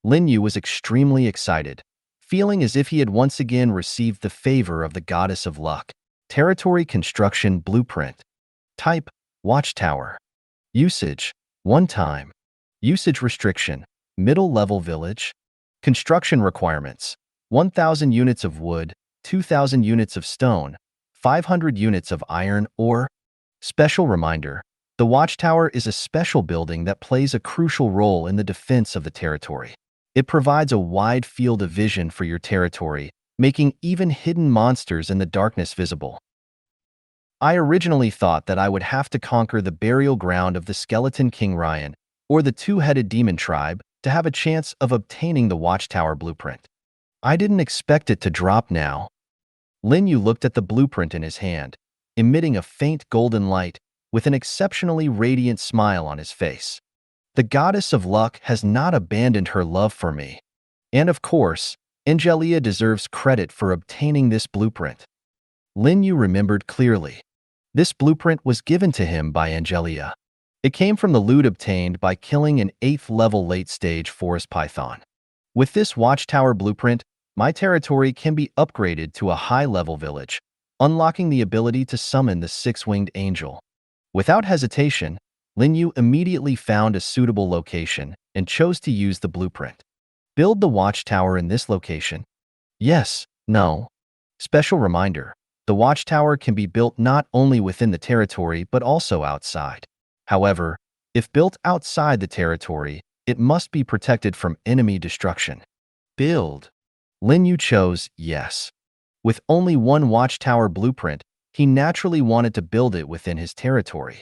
Lin Yu was extremely excited, feeling as if he had once again received the favor of the goddess of luck. Territory construction blueprint. Type: watchtower. Usage: one time. Usage restriction: Middle-level village. Construction requirements: 1,000 units of wood, 2,000 units of stone, 500 units of iron ore. Special reminder: the watchtower is a special building that plays a crucial role in the defense of the territory. It provides a wide field of vision for your territory, making even hidden monsters in the darkness visible. I originally thought that I would have to conquer the burial ground of the Skeleton King Ryan, or the two-headed demon tribe, to have a chance of obtaining the watchtower blueprint. I didn't expect it to drop now. Lin Yu looked at the blueprint in his hand, emitting a faint golden light, with an exceptionally radiant smile on his face. The goddess of luck has not abandoned her love for me. And of course, Angelia deserves credit for obtaining this blueprint. Lin Yu remembered clearly. This blueprint was given to him by Angelia. It came from the loot obtained by killing an 8th-level late-stage forest python. With this watchtower blueprint, my territory can be upgraded to a high-level village, unlocking the ability to summon the six-winged angel. Without hesitation, Lin Yu immediately found a suitable location and chose to use the blueprint. Build the watchtower in this location? Yes, no. Special reminder: the watchtower can be built not only within the territory but also outside. However, if built outside the territory, it must be protected from enemy destruction. Build. Lin Yu chose yes. With only one watchtower blueprint, he naturally wanted to build it within his territory.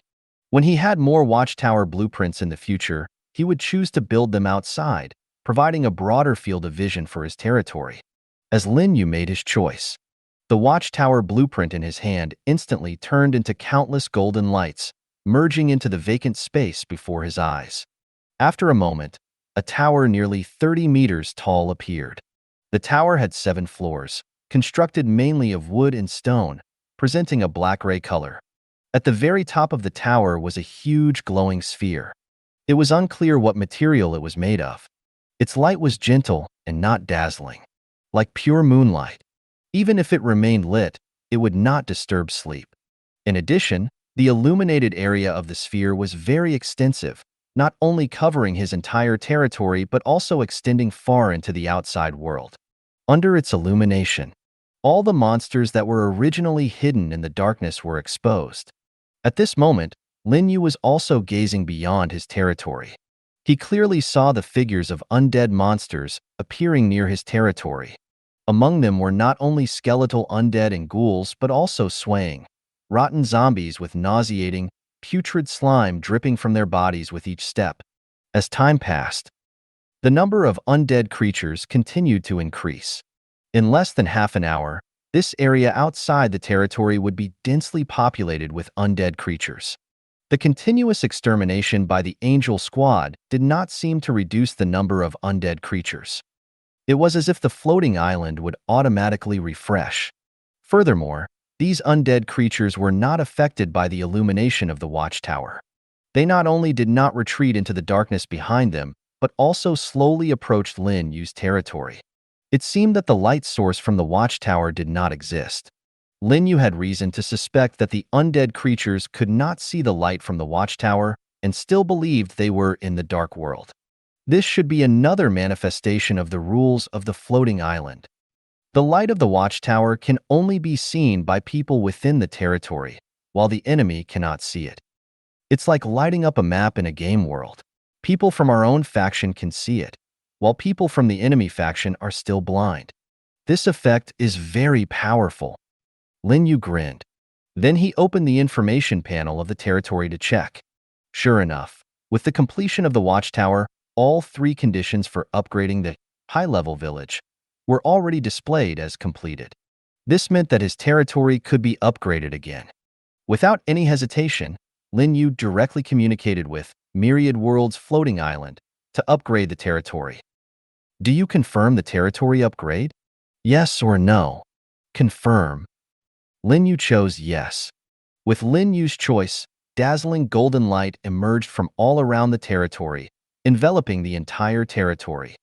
When he had more watchtower blueprints in the future, he would choose to build them outside, providing a broader field of vision for his territory. As Lin Yu made his choice, the watchtower blueprint in his hand instantly turned into countless golden lights, merging into the vacant space before his eyes. After a moment, a tower nearly 30 meters tall appeared. The tower had 7 floors, constructed mainly of wood and stone, presenting a black-gray color. At the very top of the tower was a huge glowing sphere. It was unclear what material it was made of. Its light was gentle and not dazzling, like pure moonlight. Even if it remained lit, it would not disturb sleep. In addition, the illuminated area of the sphere was very extensive, not only covering his entire territory but also extending far into the outside world. Under its illumination, all the monsters that were originally hidden in the darkness were exposed. At this moment, Lin Yu was also gazing beyond his territory. He clearly saw the figures of undead monsters appearing near his territory. Among them were not only skeletal undead and ghouls but also swaying, rotten zombies with nauseating, putrid slime dripping from their bodies with each step. As time passed, the number of undead creatures continued to increase. In less than half an hour, this area outside the territory would be densely populated with undead creatures. The continuous extermination by the Angel Squad did not seem to reduce the number of undead creatures. It was as if the floating island would automatically refresh. Furthermore, these undead creatures were not affected by the illumination of the watchtower. They not only did not retreat into the darkness behind them, but also slowly approached Lin Yu's territory. It seemed that the light source from the watchtower did not exist. Lin Yu had reason to suspect that the undead creatures could not see the light from the watchtower and still believed they were in the dark world. This should be another manifestation of the rules of the floating island. The light of the watchtower can only be seen by people within the territory, while the enemy cannot see it. It's like lighting up a map in a game world. People from our own faction can see it, while people from the enemy faction are still blind. This effect is very powerful. Lin Yu grinned. Then he opened the information panel of the territory to check. Sure enough, with the completion of the watchtower, all 3 conditions for upgrading the high-level village were already displayed as completed. This meant that his territory could be upgraded again. Without any hesitation, Lin Yu directly communicated with Myriad World's floating island to upgrade the territory. Do you confirm the territory upgrade? Yes or no? Confirm. Lin Yu chose yes. With Lin Yu's choice, dazzling golden light emerged from all around the territory, enveloping the entire territory.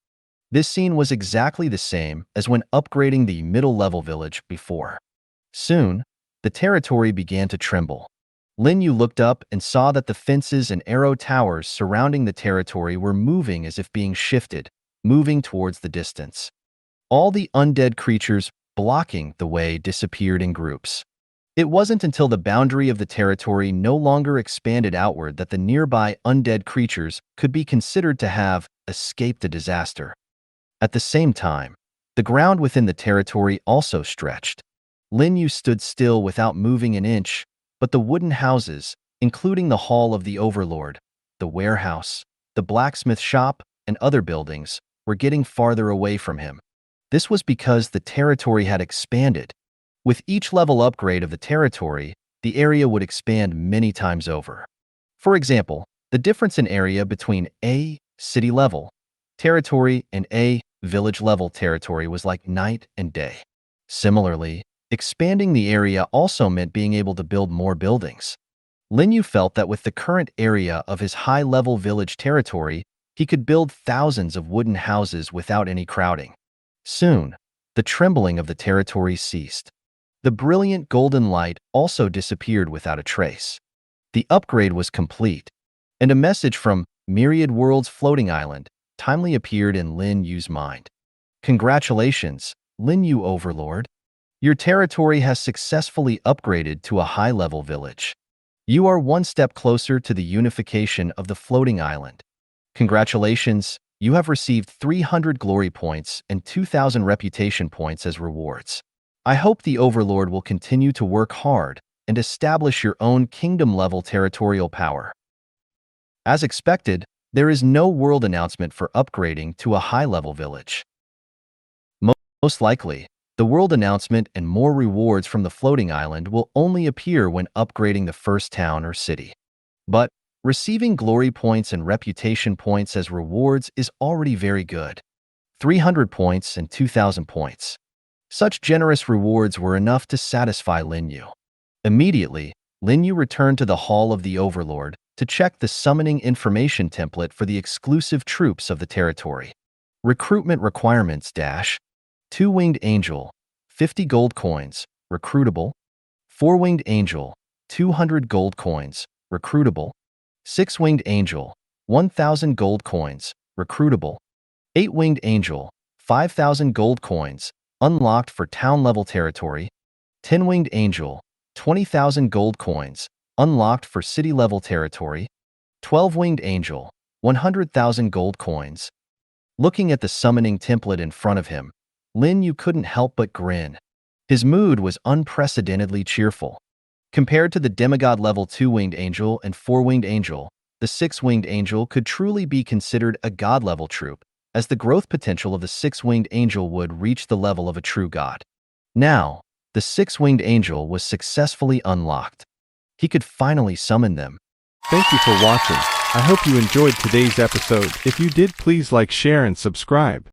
This scene was exactly the same as when upgrading the middle-level village before. Soon, the territory began to tremble. Lin Yu looked up and saw that the fences and arrow towers surrounding the territory were moving as if being shifted, moving towards the distance. All the undead creatures blocking the way disappeared in groups. It wasn't until the boundary of the territory no longer expanded outward that the nearby undead creatures could be considered to have escaped a disaster. At the same time, the ground within the territory also stretched. Lin Yu stood still without moving an inch, but the wooden houses, including the Hall of the Overlord, the warehouse, the blacksmith shop, and other buildings, were getting farther away from him. This was because the territory had expanded. With each level upgrade of the territory, the area would expand many times over. For example, the difference in area between A, city level, territory and A, village level territory was like night and day. Similarly, expanding the area also meant being able to build more buildings. Lin Yu felt that with the current area of his high-level village territory, he could build thousands of wooden houses without any crowding. Soon, the trembling of the territory ceased. The brilliant golden light also disappeared without a trace. The upgrade was complete, and a message from Myriad Worlds Floating Island timely appeared in Lin Yu's mind. Congratulations, Lin Yu Overlord. Your territory has successfully upgraded to a high-level village. You are one step closer to the unification of the floating island. Congratulations, you have received 300 glory points and 2,000 reputation points as rewards. I hope the Overlord will continue to work hard and establish your own kingdom-level territorial power. As expected, there is no world announcement for upgrading to a high-level village. Most likely, the world announcement and more rewards from the floating island will only appear when upgrading the first town or city. But receiving glory points and reputation points as rewards is already very good. 300 points and 2,000 points. Such generous rewards were enough to satisfy Lin Yu. Immediately, Lin Yu returned to the Hall of the Overlord to check the summoning information template for the exclusive troops of the territory. Recruitment requirements - 2-winged angel, 50 gold coins, recruitable. 4-winged angel, 200 gold coins, recruitable. 6-winged angel, 1,000 gold coins, recruitable. 8-winged angel, 5,000 gold coins, unlocked for town-level territory. 10-winged angel, 20,000 gold coins, unlocked for city-level territory. 12-winged angel, 100,000 gold coins. Looking at the summoning template in front of him, Lin Yu couldn't help but grin. His mood was unprecedentedly cheerful. Compared to the demigod-level 2-winged angel and 4-winged angel, the 6-winged angel could truly be considered a god-level troop, as the growth potential of the 6-winged angel would reach the level of a true god. Now, the 6-winged angel was successfully unlocked. He could finally summon them. Thank you for watching. I hope you enjoyed today's episode. If you did, please like, share, and subscribe.